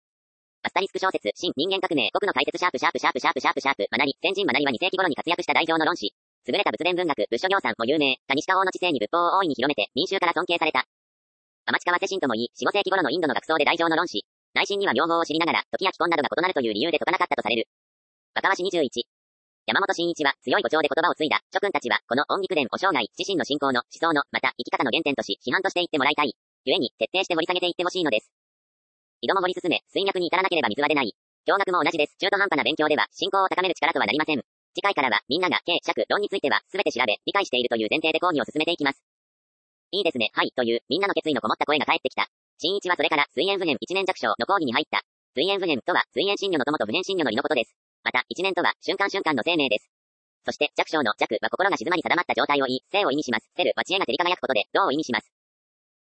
[SPEAKER 1] アスタリスク小説、新人間革命、国の解説学り、先人学りは2世紀頃に活躍した大乗の論師。優れた仏伝文学、仏書行さんも有名、他西家王の知性に仏法を大いに広めて、民衆から尊敬された。天地川世親ともいい、4、5世紀頃のインドの学僧で大乗の論師。内心には妙法を知りながら、時や気根などが異なるという理由で解かなかったとされる。若葉21。山本真一は強い語調で言葉を継いだ。諸君たちは、この音義伝を生涯、自身の信仰の、思想の、また生き方の原点とし、批判としていってもらいたい。故に、徹底して掘り下げていってほしいのです。井戸も掘り進め、水脈に至らなければ水は出ない。教学も同じです。中途半端な勉強では、信仰を高める力とはなりません。次回からは、みんなが、経、釈、論については、すべて調べ、理解しているという前提で講義を進めていきます。いいですね、はい、という、みんなの決意のこもった声が返ってきた。真一はそれから、随縁不変一年弱小の講義に入った。随縁不変とは、随縁真如の友と不変真如の理のことです。また、一年とは、瞬間瞬間の生命です。そして、弱小の弱は心が静まり定まった状態を言い、生を意味します。セルは知恵が照り輝くことで、道を意味します。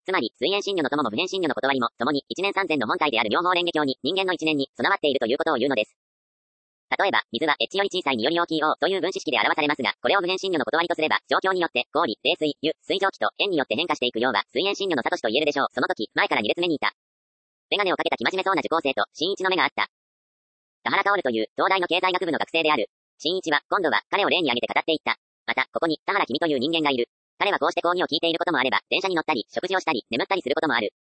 [SPEAKER 1] つまり、随縁真如の友も不変真如の断りも、共に一年三千の本体である妙法蓮華経に、人間の一年に備わっているということを言うのです。例えば、水は H より小さい2より大きい O という分子式で表されますが、これを不変真如の断りとすれば、状況によって、氷、冷水、湯、水蒸気と円によって変化していくようは、随縁真如の悟しと言えるでしょう。その時、前から2列目にいた。メガネをかけた生真面目そうな受講生と、新一の目があった。田原薫という、東大の経済学部の学生である。新一は、今度は、彼を例に挙げて語っていった。また、ここに、田原君という人間がいる。彼はこうして講義を聞いていることもあれば、電車に乗ったり、食事をしたり、眠ったりすることもある。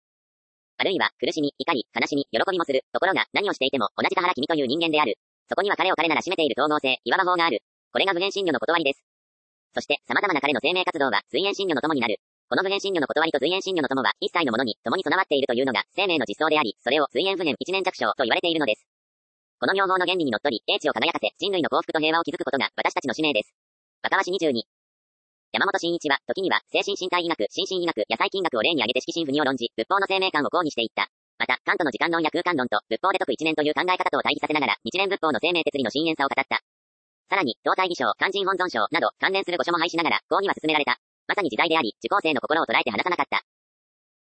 [SPEAKER 1] あるいは、苦しみ、怒り、悲しみ、喜びもする。ところが、何をしていても、同じ田原君という人間である。そこには彼を彼なら占めている統合性、いわば法がある。これが不変真如の断りです。そして、様々な彼の生命活動は、随縁真如の友になる。この不変真如の断りと随縁真如の友は、一切のものに、共に備わっているというのが、生命の実相であり、それを随縁不変一年弱小と言われているのです。この妙法の原理にのっとり、英知を輝かせ、人類の幸福と平和を築くことが、私たちの使命です。若葉22。山本真一は、時には、精神身体医学、心身医学、野菜金学を例に挙げて色心不二を論じ、仏法の生命観を講義していった。また、カントの時間論や空間論と、仏法で説く一年という考え方とを対比させながら、日蓮仏法の生命哲理の深淵さを語った。さらに、東大義章、勧進本尊章など、関連する御書も配しながら、講義は進められた。まさに時代であり、受講生の心を捉えて離さなかった。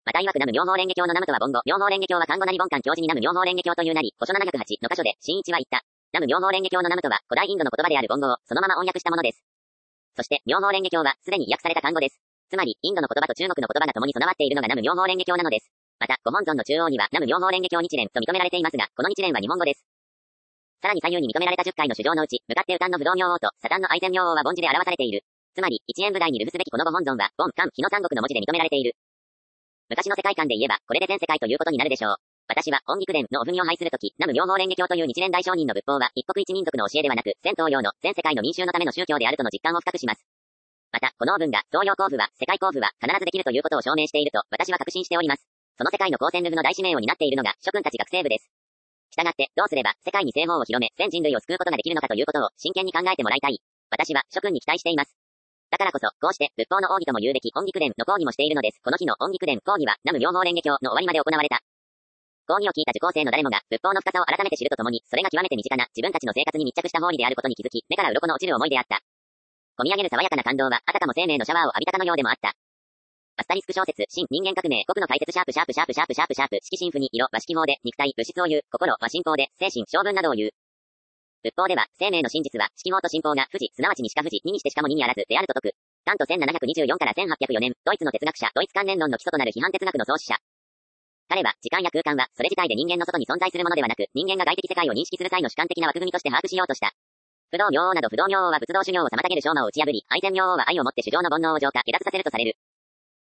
[SPEAKER 1] また曰く南無妙法蓮華経の南無とは凡語、妙法蓮華経は漢語なり凡漢教示に南無妙法蓮華経というなり、古書708の箇所で、新一は言った。南無妙法蓮華経の南無とは、古代インドの言葉である凡語を、そのまま翻訳したものです。そして、妙法蓮華経は、すでに訳された漢語です。つまり、インドの言葉と中国の言葉が共に備わっているのが南無妙法蓮華経なのです。また、ご本尊の中央には、南無妙法蓮華経日蓮と認められていますが、この日蓮は日本語です。さらに左右に認められた10回の主情のうち、向かって右端の不動明王と、左端の愛染明王は凡字で表されている。つまり、一円部台に流布すべきこのご本尊は、凡、漢、日の三国の文字で認められている。昔の世界観で言えば、これで全世界ということになるでしょう。私は、音義伝のお文を拝するとき、南無妙法蓮華経という日蓮大聖人の仏法は、一国一民族の教えではなく、全東洋の、全世界の民衆のための宗教であるとの実感を深くします。また、この文が、総量交付は、世界交付は、必ずできるということを証明していると、私は確信しております。その世界の光線ルグの大使命を担っているのが、諸君たち学生部です。したがって、どうすれば、世界に西方を広め、全人類を救うことができるのかということを、真剣に考えてもらいたい。私は、諸君に期待しています。だからこそ、こうして、仏法の奥義とも言うべき、音義伝の講義もしているのです。この日の音義伝講義は、南無妙法蓮華経の終わりまで行われた。講義を聞いた受講生の誰もが、仏法の深さを改めて知るとともに、それが極めて身近な、自分たちの生活に密着した法理であることに気づき、目から鱗の落ちる思いであった。込み上げる爽やかな感動は、あたかも生命のシャワーを浴びたかのようでもあった。アスタリスク小説、新人間革命、国の解説、色神符に色、和式法で、肉体、物質を言う、心、和信法で、精神、性分などを言う。仏法では、生命の真実は、色法と信法が、富士、すなわちにしか富士、ににしてしかもににあらず、であると説く。関東1724から1804年、ドイツの哲学者、ドイツ関連論の基礎となる批判哲学の創始者。彼は、時間や空間は、それ自体で人間の外に存在するものではなく、人間が外的世界を認識する際の主観的な枠組みとして把握しようとした。不動明王など不動明王は仏道修行を妨げる正魔を打ち破り、愛禅明王は愛をもって主情の煩悩を浄化、下脱させるとされる。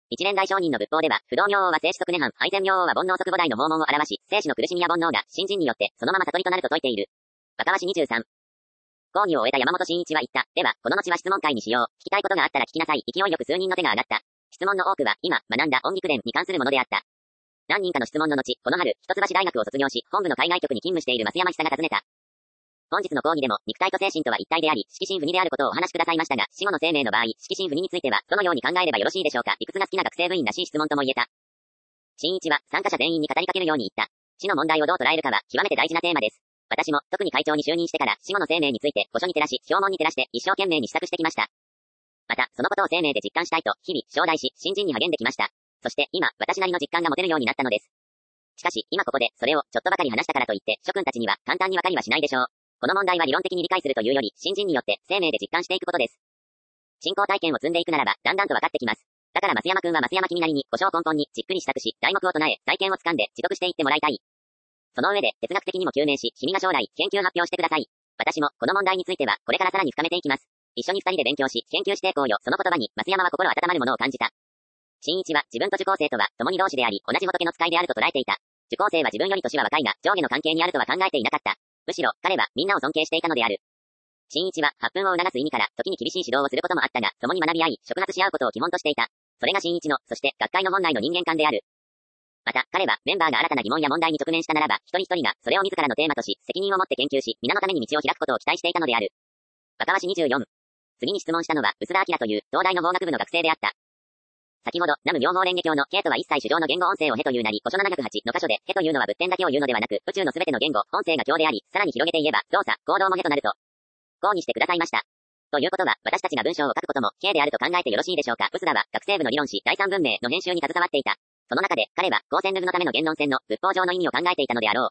[SPEAKER 1] 一連大聖人の仏法では、不動明王は生死即涅槃、愛禅明王は煩悩即菩提の訪問を表し、生死の苦しみや煩悩が、信心によって、そのまま悟りとなると説いている。若林23。講義を終えた山本真一は言った。では、この後は質問会にしよう。聞きたいことがあったら聞きなさい。勢いよく数人の手が上がった。質問の多くは、今、学んだ音義伝に関するものであった。何人かの質問の後、この春、一橋大学を卒業し、本部の海外局に勤務している増山久が尋ねた。本日の講義でも、肉体と精神とは一体であり、色神符にであることをお話しくださいましたが、死後の生命の場合、色神符にについては、どのように考えればよろしいでしょうか。理屈が好きな学生部員らしい質問とも言えた。新一は、参加者全員に語りかけるように言った。死の問題をどう捉えるかは、極めて大事なテーマです。私も、特に会長に就任してから、死後の生命について、御所に照らし、表門に照らして、一生懸命に支度してきました。また、そのことを生命で実感したいと、日々、承代し、新人に励んできました。そして、今、私なりの実感が持てるようになったのです。しかし、今ここで、それを、ちょっとばかり話したからといって、諸君たちには、簡単にわかりはしないでしょう。この問題は理論的に理解するというより、新人によって、生命で実感していくことです。信仰体験を積んでいくならば、だんだんと分かってきます。だから増山くんは増山君なりに、故障根本に、じっくり支度し、題目を唱え、体験を掴んで、持得していってもらいたい。その上で、哲学的にも究明し、君が将来、研究発表してください。私も、この問題については、これからさらに深めていきます。一緒に二人で勉強し、研究していこうよ。その言葉に、増山は心温まるものを感じた。新一は、自分と受講生とは、共に同志であり、同じ仏の使いであると捉えていた。受講生は自分より年は若いが、上下の関係にあるとは考えていなかった。むしろ、彼は、みんなを尊敬していたのである。新一は、発奮を促す意味から、時に厳しい指導をすることもあったが、共に学び合い、触発し合うことを基本としていた。それが新一の、そして、学会の本来の人間観である。また、彼は、メンバーが新たな疑問や問題に直面したならば、一人一人が、それを自らのテーマとし、責任を持って研究し、皆のために道を開くことを期待していたのである。若林24。次に質問したのは、臼田明という、東大の法学部の学生であった。先ほど、南無妙法蓮華経の、経とは一切主情の言語音声をへというなり、古書708の箇所で、へというのは仏典だけを言うのではなく、宇宙のすべての言語、本性が経であり、さらに広げて言えば、動作、行動もへとなると。講義してくださいました。ということは、私たちが文章を書くことも、経であると考えてよろしいでしょうか。臼田は、学生部の理論誌、第三文明の編集に携わっていた。その中で、彼は、光線ルグのための言論線の、仏法上の意味を考えていたのであろう。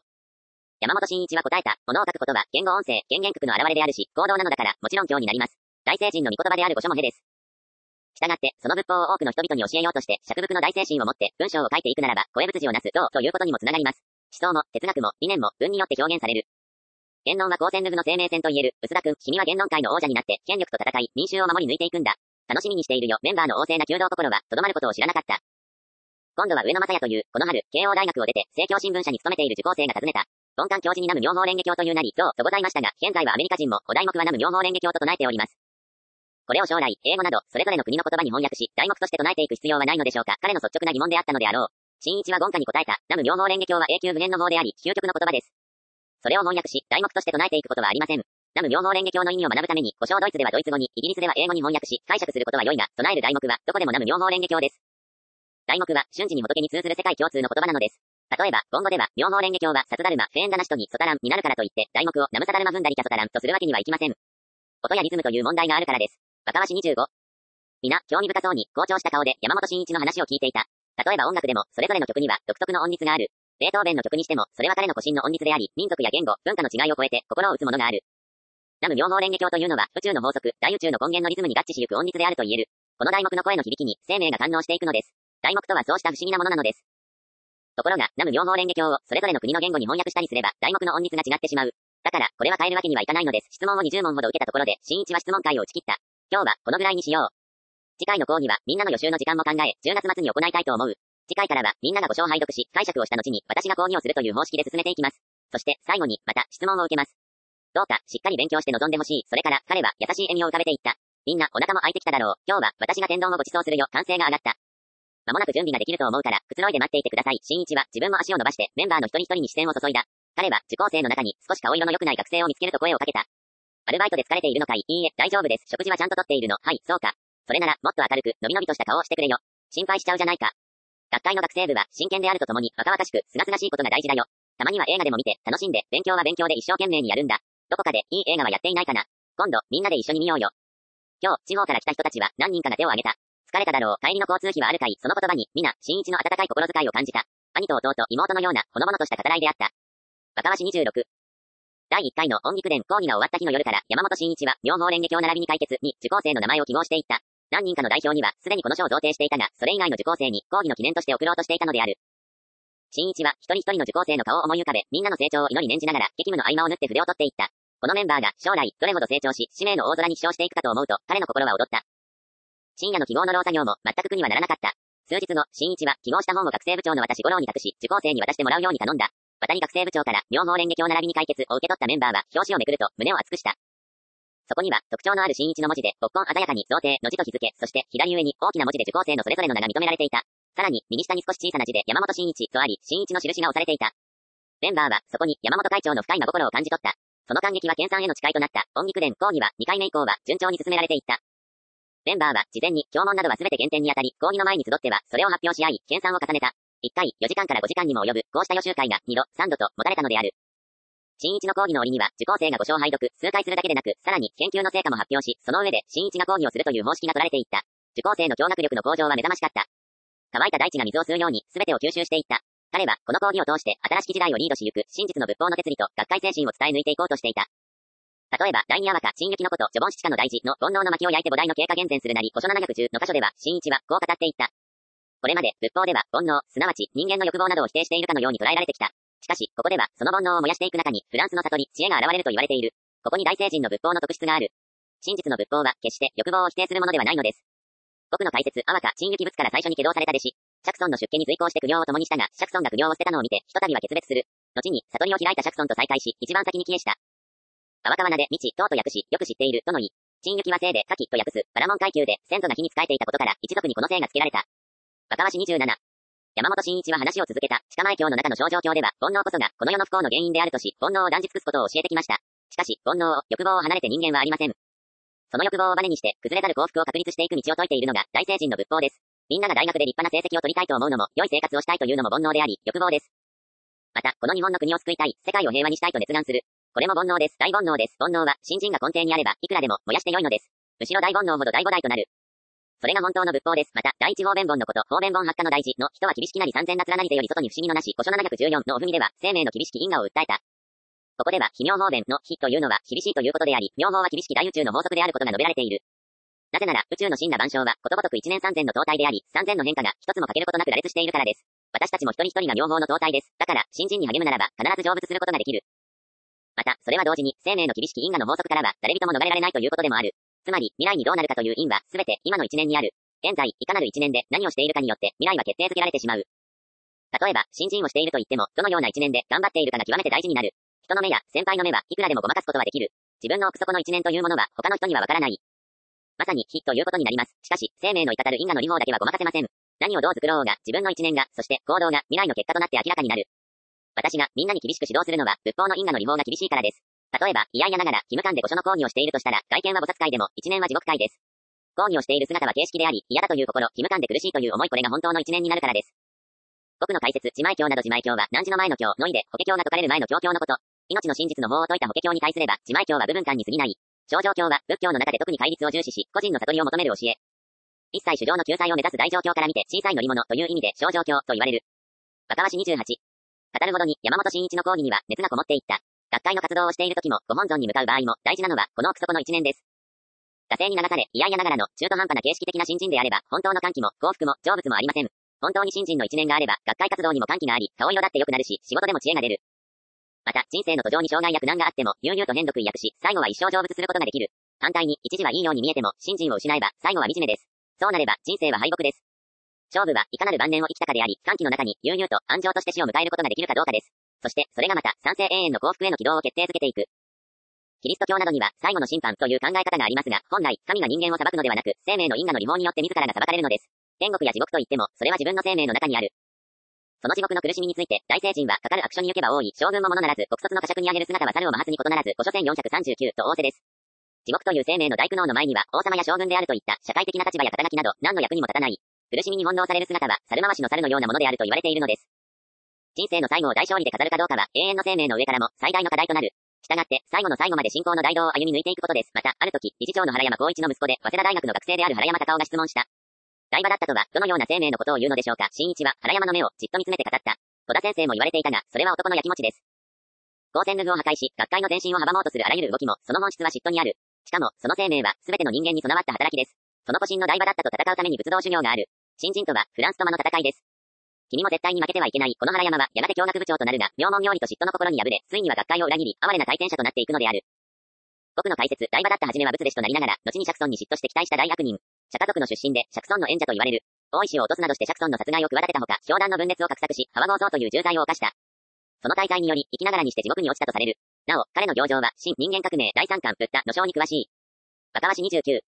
[SPEAKER 1] 山本真一は答えた。物を書くことは、言語音声、言語句の現れであるし、行動なのだから、もちろん教になります。大聖人の御言葉である御書もへです。したがって、その仏法を多くの人々に教えようとして、釈仏の大精神をもって、文章を書いていくならば、声仏事をなす、道ということにもつながります。思想も、哲学も、理念も、文によって表現される。言論は光線ルグの生命線と言える。臼田君、君は言論界の王者になって、権力と戦い、民衆を守り抜いていくんだ。楽しみにしているよ。メンバーの旺盛な弓道心は、とどまることを知らなかった。今度は上野正也という、この春、慶応大学を出て、政教新聞社に勤めている受講生が尋ねた。本館教授に南無妙法蓮華経というなり、どうとございましたが、現在はアメリカ人も、お題目は南無妙法蓮華経と唱えております。これを将来、英語など、それぞれの国の言葉に翻訳し、題目として唱えていく必要はないのでしょうか。彼の率直な疑問であったのであろう。新一は言下に答えた。南無妙法蓮華経は永久無限の法であり、究極の言葉です。それを翻訳し、題目として唱えていくことはありません。南無妙法蓮華経の意味を学ぶために、古書ドイツではドイツ語に、イギリスでは英語に翻訳し、解釈することは良いが、唱える題目は、どこでも南無妙法蓮華経です。題目は、瞬時に仏に通ずる世界共通の言葉なのです。例えば、言語では、妙法蓮華経は、サツダルマ、フェーンダナシトに、ソタランになるからといって、題目を、ナムサダルマ分ダリキャソタランとするわけにはいきません。音やリズムという問題があるからです。若林25。皆、興味深そうに、好調した顔で山本真一の話を聞いていた。例えば音楽でも、それぞれの曲には、独特の音律がある。ベートーベンの曲にしても、それは彼の個人の音律であり、民族や言語、文化の違いを超えて、心を打つものがある。南無妙法蓮華経というのは、宇宙の法則、大宇宙の根源のリズムに合致しゆく音律であると言える。この題目の声の響きに、生命が感応していくのです。題目とはそうした不思議なものなのです。ところが、南無妙法蓮華経を、それぞれの国の言語に翻訳したりすれば、題目の音律が違ってしまう。だから、これは変えるわけにはいかないのです。質問を20問ほど受けたところで、新一は質問会を打ち切った。今日は、このぐらいにしよう。次回の講義は、みんなの予習の時間も考え、10月末に行いたいと思う。次回からは、みんながご書を拝読し、解釈をした後に、私が講義をするという方式で進めていきます。そして、最後に、また、質問を受けます。どうか、しっかり勉強して臨んでほしい。それから、彼は、優しい笑みを浮かべていった。みんなお腹も空いてきただろう。今日は私が天丼をご馳走するよ。歓声が上がった。まもなく準備ができると思うから、くつろいで待っていてください。新一は自分も足を伸ばして、メンバーの一人一人に視線を注いだ。彼は受講生の中に少し顔色の良くない学生を見つけると声をかけた。アルバイトで疲れているのかい？いいえ、大丈夫です。食事はちゃんととっているの。はい、そうか。それなら、もっと明るく、のびのびとした顔をしてくれよ。心配しちゃうじゃないか。学会の学生部は真剣であるとともに若々しく、すがすがしいことが大事だよ。たまには映画でも見て、楽しんで、勉強は勉強で一生懸命にやるんだ。どこかで、いい映画はやっていないかな。今度、みんなで一緒に見ようよ。今日、地方から来た人たちは何人かが手を挙げた。疲れただろう。帰りの交通費はあるかい。その言葉に、皆、新一の温かい心遣いを感じた。兄と弟、妹のような、ほのぼのとした語らいであった。若葉市26。第1回の音菊伝講義が終わった日の夜から、山本真一は、妙法蓮華経並びに解決に、受講生の名前を希望していった。何人かの代表には、すでにこの書を贈呈していたが、それ以外の受講生に、講義の記念として送ろうとしていたのである。新一は、一人一人の受講生の顔を思い浮かべ、みんなの成長を祈り念じながら、激務の合間を縫って筆を取っていった。このメンバーが、将来、どれほど成長し、使命の大空に飛翔していくかと思うと、彼の心は躍った。深夜の記号の労作業も、全く苦にはならなかった。数日後、新一は、記号した本を学生部長の私五郎に託し、受講生に渡してもらうように頼んだ。渡り学生部長から、妙法蓮華経並びに解決を受け取ったメンバーは、表紙をめくると、胸を熱くした。そこには、特徴のある新一の文字で、国根鮮やかに贈呈の字と日付、そして左上に大きな文字で受講生のそれぞれの名が認められていた。さらに、右下に少し小さな字で山本真一とあり、新一の印が押されていた。メンバーは、そこに山本会長の深い真心を感じ取った。その感激は研鑽への誓いとなった。音菊伝講義は、2回目以降は、順調に進められていった。メンバーは、事前に、教問などは全て減点に当たり、講義の前に集っては、それを発表し合い、研鑽を重ねた。1回、4時間から5時間にも及ぶ、こうした予習会が、2度、3度と、持たれたのである。新一の講義の折には、受講生が5章拝読、数回するだけでなく、さらに、研究の成果も発表し、その上で、新一が講義をするという方式が取られていった。受講生の教学力の向上は目覚ましかった。乾いた大地が水を吸うように、全てを吸収していった。彼は、この講義を通して、新しき時代をリードしゆく、真実の仏法の哲理と、学会精神を伝え抜いていこうとしていた。例えば、第二阿波か、新雪のこと、序本七かの大事の煩悩の薪を焼いて菩提の経過厳選するなり、古書710の箇所では、新一は、こう語っていった。これまで、仏法では、煩悩、すなわち、人間の欲望などを否定しているかのように捉えられてきた。しかし、ここでは、その煩悩を燃やしていく中に、フランスの悟り、知恵が現れると言われている。ここに大聖人の仏法の特質がある。真実の仏法は、決して欲望を否定するものではないのです。僕の解説、阿波か、新雪仏から最初に起動された弟子、シャクソンの出家に随行して苦行を共にしたが、シャクソンが苦行を捨てたのを見て、ひとたびは決別する。後に、悟りを開いたシャクソンと再会し、一番先に帰依した。阿波川名で、道、等と訳し、よく知っている、との意。新雪は姓で、下記と訳す、バラモン階級で、先祖が火に仕えていたことから、一族にこの姓が付けられた。若葉市27。山本真一は話を続けた。鹿前経の中の症状経では、煩悩こそが、この世の不幸の原因であるとし、煩悩を断じ尽くすことを教えてきました。しかし、煩悩を、欲望を離れて人間はありません。その欲望をバネにして、崩れざる幸福を確立していく道を説いているのが、大聖人の仏法です。みんなが大学で立派な成績を取りたいと思うのも、良い生活をしたいというのも煩悩であり、欲望です。また、この日本の国を救いたい、世界を平和にしたいと熱願する。これも煩悩です。大煩悩です。煩悩は、信心が根底にあれば、いくらでも、燃やして良いのです。むしろ大煩悩ほど大菩提となる。それが本当の仏法です。また、第一方便本のこと、方便本八家の大事の、人は厳しきなり三千夏らなりてより外に不思議のなし、古書714のお踏みでは、生命の厳しき因果を訴えた。ここでは、非妙法弁の非というのは、厳しいということであり、妙法は厳しき大宇宙の法則であることが述べられている。なぜなら、宇宙の真羅万象は、ことごとく一年三千の動態であり、三千の変化が一つも欠けることなく羅列しているからです。私たちも一人一人が妙法の動態です。だから、新人に励むならば、必ず成仏することができる。また、それは同時に、生命の厳しき因果の法則からは、誰人も逃れられないということでもある。つまり、未来にどうなるかという因は、すべて、今の一年にある。現在、いかなる一年で何をしているかによって、未来は決定づけられてしまう。例えば、新人をしていると言っても、どのような一年で頑張っているかが極めて大事になる。人の目や、先輩の目はいくらでもごまかすことはできる。自分の奥底の一年というものは、他の人にはわからない。まさに、非ということになります。しかし、生命の至たる因果の理法だけはごまかせません。何をどう作ろうが、自分の一年が、そして、行動が、未来の結果となって明らかになる。私が、みんなに厳しく指導するのは、仏法の因果の理法が厳しいからです。例えば、いやいやながら、義務感で御所の講義をしているとしたら、外見は菩薩界でも、一年は地獄界です。講義をしている姿は形式であり、嫌だという心、義務感で苦しいという思い、これが本当の一年になるからです。僕の解説、自前経など自前経は、汝の前の経の意で、法華経が説かれる前の経のこと。命の真実の法を説いた法華経に対すれば、自前経は部分間に過ぎない。正常経は、仏教の中で特に戒律を重視し、個人の悟りを求める教え。一切主情の救済を目指す大乗経から見て、小さい乗り物という意味で、正常経と言われる。若葉市28。語るほどに、山本真一の講義には、熱がこもっていった。学会の活動をしている時も、ご本尊に向かう場合も、大事なのは、この奥底の一年です。惰性に流され、いやいやながらの、中途半端な形式的な新人であれば、本当の歓喜も、幸福も、成仏もありません。本当に新人の一年があれば、学会活動にも歓喜があり、顔色だって良くなるし、仕事でも知恵が出る。また、人生の途上に障害や苦難があっても、悠々と変毒医薬し、最後は一生成仏することができる。反対に、一時はいいように見えても、新人を失えば、最後は惨めです。そうなれば、人生は敗北です。勝負は、いかなる晩年を生きたかであり、歓喜の中に、悠々と、安詳として死を迎えることができるかどうかです。そして、それがまた、三世永遠の幸福への軌道を決定づけていく。キリスト教などには最後の審判という考え方がありますが、本来、神が人間を裁くのではなく、生命の因果の利法によって自らが裁かれるのです。天国や地獄といっても、それは自分の生命の中にある。その地獄の苦しみについて、大聖人はかかる悪所に行けば多い、将軍もものならず、極卒の呵責にあげる姿は猿を回すに異ならず、古書1439と仰せです。地獄という生命の大苦悩の前には、王様や将軍であるといった社会的な立場や肩書きなど、何の役にも立たない。苦しみに翻弄される姿は、猿回しの猿のようなものであると言われているのです。人生の最後を大勝利で飾るかどうかは、永遠の生命の上からも最大の課題となる。したがって、最後の最後まで信仰の大道を歩み抜いていくことです。また、ある時、理事長の原山光一の息子で、早稲田大学の学生である原山隆夫が質問した。大場だったとは、どのような生命のことを言うのでしょうか。新一は、原山の目をじっと見つめて語った。戸田先生も言われていたが、それは男のやきもちです。光線ルグを破壊し、学会の前進を阻もうとするあらゆる動きも、その本質は嫉妬にある。しかも、その生命は、すべての人間に備わった働きです。その古神の大場だったと戦うために仏道修行がある。新人とは、フランスと魔の戦いです。君も絶対に負けてはいけない。この原山は、やがて教学部長となるが、名門妙利と嫉妬の心に敗れ、ついには学会を裏切り、哀れな対戦者となっていくのである。僕の解説、大場だった初めは仏弟子となりながら、後に釈尊に嫉妬して期待した大悪人。釈家族の出身で、釈尊の縁者と言われる。大石を落とすなどして釈尊の殺害を企てたほか、教団の分裂を画策し、幅合僧という重罪を犯した。その大罪により、生きながらにして地獄に落ちたとされる。なお、彼の行状は、新人間革命第3巻ブッダの章に詳しい。若林29。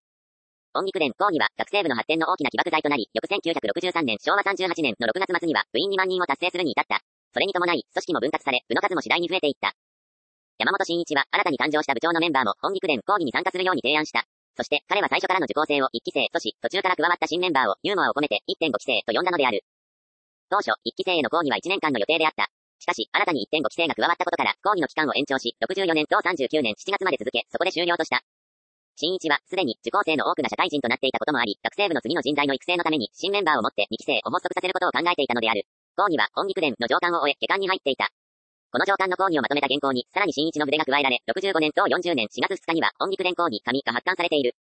[SPEAKER 1] 音肉伝講義は、学生部の発展の大きな起爆剤となり、翌1963年昭和38年の6月末には、部員2万人を達成するに至った。それに伴い、組織も分割され、部の数も次第に増えていった。山本真一は、新たに誕生した部長のメンバーも、音肉伝講義に参加するように提案した。そして、彼は最初からの受講生を1期生とし、途中から加わった新メンバーを、ユーモアを込めて、1.5期生と呼んだのである。当初、1期生への講義は1年間の予定であった。しかし、新たに1.5期生が加わったことから、講義の期間を延長し、64年と39年7月まで続け、そこで終了とした。新一は、すでに受講生の多くが社会人となっていたこともあり、学生部の次の人材の育成のために、新メンバーを持って2期生を発足させることを考えていたのである。講義は、音肉伝の上巻を終え、下巻に入っていた。この上巻の講義をまとめた原稿に、さらに新一の筆が加えられ、65年と40年4月2日には、音肉伝講義紙が発刊されている。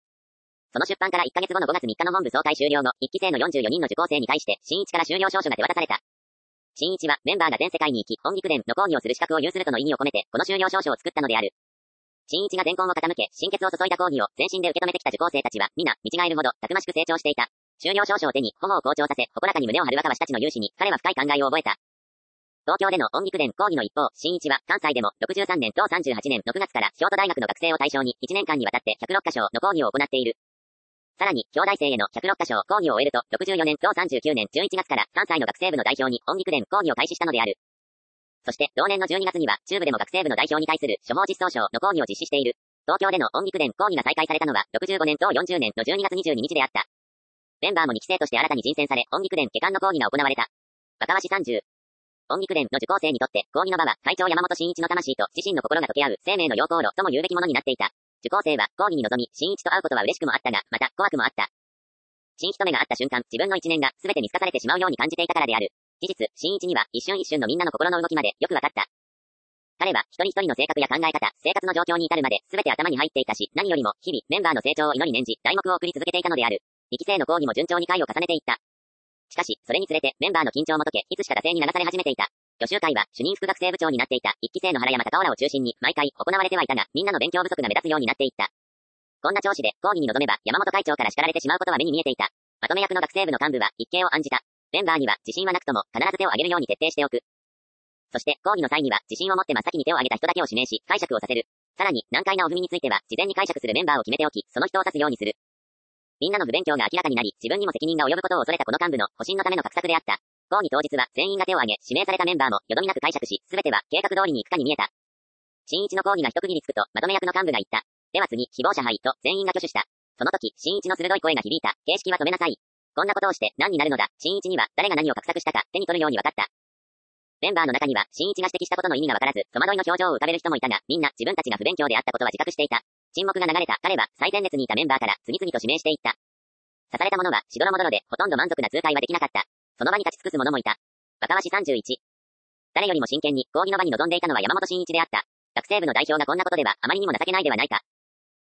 [SPEAKER 1] その出版から1ヶ月後の5月3日の本部総会終了後、1期生の44人の受講生に対して、新一から修了証書が手渡された。新一は、メンバーが全世界に行き、音肉伝の講義をする資格を有するとの意味を込めて、この修了証書を作ったのである。新一が全根を傾け、心血を注いだ講義を全身で受け止めてきた受講生たちは、皆、見違えるほど、たくましく成長していた。修了証書を手に、頬を好調させ、ほこらかに胸を張る若林たちの勇姿に、彼は深い考えを覚えた。東京での音肉伝講義の一方、新一は、関西でも、63年と38年6月から、京都大学の学生を対象に、1年間にわたって106カ所の講義を行っている。さらに、京大生への106カ所講義を終えると、64年と39年11月から、関西の学生部の代表に、音肉伝講義を開始したのである。そして、同年の12月には、中部でも学生部の代表に対する、処方実装書の講義を実施している。東京での音肉伝講義が再開されたのは、65年と40年の12月22日であった。メンバーも2期生として新たに人選され、音肉伝下巻の講義が行われた。若林30。音肉伝の受講生にとって、講義の場は、会長山本真一の魂と自身の心が溶け合う生命の陽光炉とも言うべきものになっていた。受講生は、講義に臨み、真一と会うことは嬉しくもあったが、また、怖くもあった。新一と目が合った瞬間、自分の一年が全て見透かされてしまうように感じていたからである。事実、新一には、一瞬一瞬のみんなの心の動きまで、よくわかった。彼は、一人一人の性格や考え方、生活の状況に至るまで、全て頭に入っていたし、何よりも、日々、メンバーの成長を祈り念じ、題目を送り続けていたのである。2期生の講義も順調に回を重ねていった。しかし、それにつれて、メンバーの緊張も解け、いつしか惰性に流され始めていた。予習会は、主任副学生部長になっていた、1期生の原山隆夫らを中心に、毎回、行われてはいたが、みんなの勉強不足が目立つようになっていった。こんな調子で、講義に臨めば、山本会長から叱られてしまうことは目に見えていた。まとめ役の学生部の幹部は、一計を案じた。メンバーには、自信はなくとも、必ず手を挙げるように徹底しておく。そして、講義の際には、自信を持って真っ先に手を挙げた人だけを指名し、解釈をさせる。さらに、難解なお踏みについては、事前に解釈するメンバーを決めておき、その人を指すようにする。みんなの不勉強が明らかになり、自分にも責任が及ぶことを恐れたこの幹部の、保身のための画策であった。講義当日は、全員が手を挙げ、指名されたメンバーも、よどみなく解釈し、すべては、計画通りに行くかに見えた。新一の講義が一区切りつくと、まとめ役の幹部が言った。では次、希望者杯と、全員が挙手した。その時、新一の鋭い声が響いた。形式は止めなさい。こんなことをして何になるのだ。新一には誰が何を画策したか手に取るように分かった。メンバーの中には新一が指摘したことの意味が分からず戸惑いの表情を浮かべる人もいたが、みんな自分たちが不勉強であったことは自覚していた。沈黙が流れた。彼は最前列にいたメンバーから次々と指名していった。刺された者はしどろもどろでほとんど満足な通過はできなかった。その場に立ち尽くす者もいた。若林31。誰よりも真剣に講義の場に臨んでいたのは山本真一であった。学生部の代表がこんなことではあまりにも情けないではないか。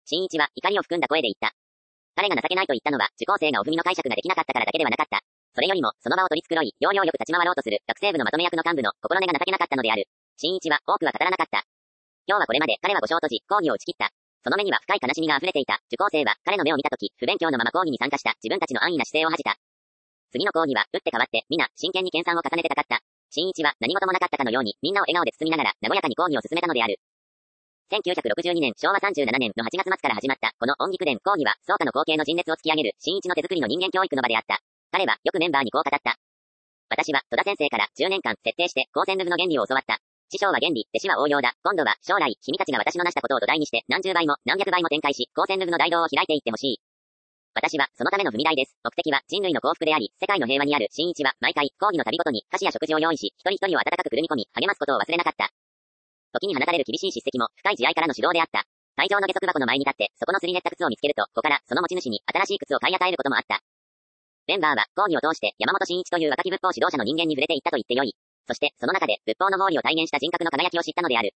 [SPEAKER 1] 新一は怒りを含んだ声で言った。彼が情けないと言ったのは、受講生がお踏みの解釈ができなかったからだけではなかった。それよりも、その場を取り繕い、要領よく立ち回ろうとする、学生部のまとめ役の幹部の心根が情けなかったのである。新一は、多くは語らなかった。今日はこれまで、彼は5章閉じ、講義を打ち切った。その目には深い悲しみが溢れていた。受講生は、彼の目を見たとき、不勉強のまま講義に参加した、自分たちの安易な姿勢を恥じた。次の講義は、打って変わって、皆、真剣に研鑽を重ねて戦った。新一は、何事もなかったかのように、みんなを笑顔で包みながら、和やかに講義を進めたのである。1962年昭和37年の8月末から始まったこの音菊伝講義は創価の後継の陣列を突き上げる新一の手作りの人間教育の場であった。彼はよくメンバーにこう語った。私は戸田先生から10年間徹底して光線ルブの原理を教わった。師匠は原理、弟子は応用だ。今度は将来君たちが私の成したことを土台にして何十倍も何百倍も展開し光線ルブの大道を開いていってほしい。私はそのための踏み台です。目的は人類の幸福であり、世界の平和にある新一は毎回講義の旅ごとに菓子や食事を用意し、一人一人を温かくくるみ込み、励ますことを忘れなかった。時に放たれる厳しい叱責も深い慈愛からの指導であった。会場の下足箱の前に立って、そこのすり減った靴を見つけると、子からその持ち主に新しい靴を買い与えることもあった。メンバーは講義を通して山本真一という若き仏法指導者の人間に触れていったと言ってよい。そしてその中で仏法の法理を体現した人格の輝きを知ったのである。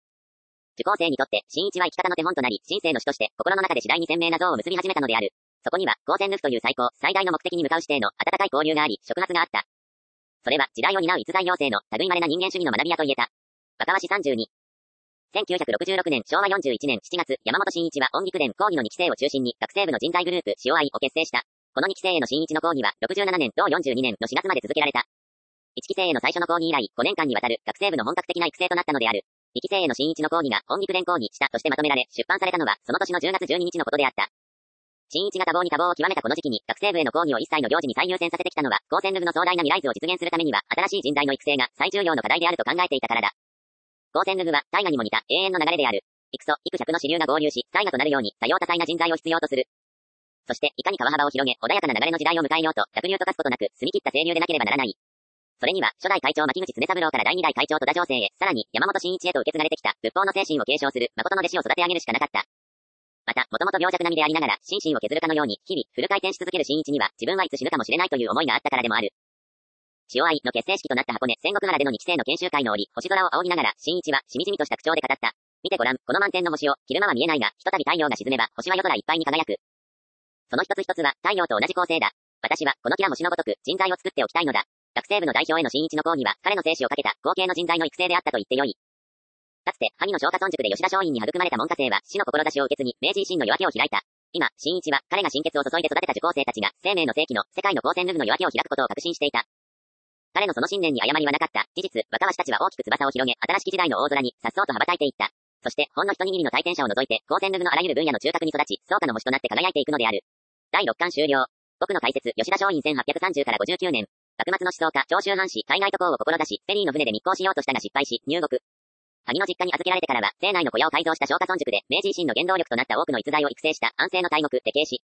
[SPEAKER 1] 受講生にとって真一は生き方の手本となり、神聖の師として心の中で次第に鮮明な像を結び始めたのである。そこには光線ルフという最高、最大の目的に向かう指定の温かい交流があり、触発があった。それは時代を担う逸材養成の類稀な人間主義の学び屋と言えた。若林32。1966年昭和41年7月、山本真一は音菊伝講義の2期生を中心に学生部の人材グループ塩愛を結成した。この2期生への真一の講義は67年同42年の4月まで続けられた。1期生への最初の講義以来、5年間にわたる学生部の本格的な育成となったのである。2期生への真一の講義が音菊伝講義したとしてまとめられ、出版されたのはその年の10月12日のことであった。真一が多忙に多忙を極めたこの時期に学生部への講義を一切の行事に最優先させてきたのは、光線ルブの壮大な未来図を実現するためには、新しい人材の育成が最重要の課題であると考えていたからだ。光線ルブは大河にも似た永遠の流れである。幾祖、幾百の支流が合流し、大河となるように多様多彩な人材を必要とする。そして、いかに川幅を広げ、穏やかな流れの時代を迎えようと、濁流と化すことなく、澄み切った清流でなければならない。それには、初代会長牧口常三郎から第二代会長戸田情勢へ、さらに山本真一へと受け継がれてきた、仏法の精神を継承する、誠の弟子を育て上げるしかなかった。また、もともと病弱並みでありながら、心身を削るかのように、日々、フル回転し続ける真一には、自分はいつ死ぬかもしれないという思いがあったからでもある。塩愛の結成式となった箱根戦国原での2期生の研修会の折、星空を仰ぎながら、真一は、しみじみとした口調で語った。見てごらん、この満天の星を、昼間は見えないが、ひとたび太陽が沈めば、星は夜空いっぱいに輝く。その一つ一つは、太陽と同じ構成だ。私は、このキラ星のごとく、人材を作っておきたいのだ。学生部の代表への真一の講義は、彼の生死をかけた、後継の人材の育成であったと言ってよい。かつて、萩の松下村塾で吉田松陰に育まれた門下生は、死の志を受け継ぎ、明治維新の夜明けを開いた。今、真一は、彼が心血を注いで育てた受講生たちが、生命の世紀の、世界の光線ルブの夜明けを開くことを確信していた。彼のその信念に誤りはなかった。事実、若林たちは大きく翼を広げ、新しき時代の大空に、颯爽と羽ばたいていった。そして、ほんの一握りの体験者を除いて、光線ルブのあらゆる分野の中核に育ち、創価の星となって輝いていくのである。第6巻終了。僕の解説、吉田松陰1830から59年。幕末の思想家、長州藩士、海外渡航を志し、フェリーの船で密航しようとしたが失敗し、入国。萩の実家に預けられてからは、邸内の小屋を改造した松下村塾で、明治維新の原動力となった多くの逸材を育成した安政の大木、手形師。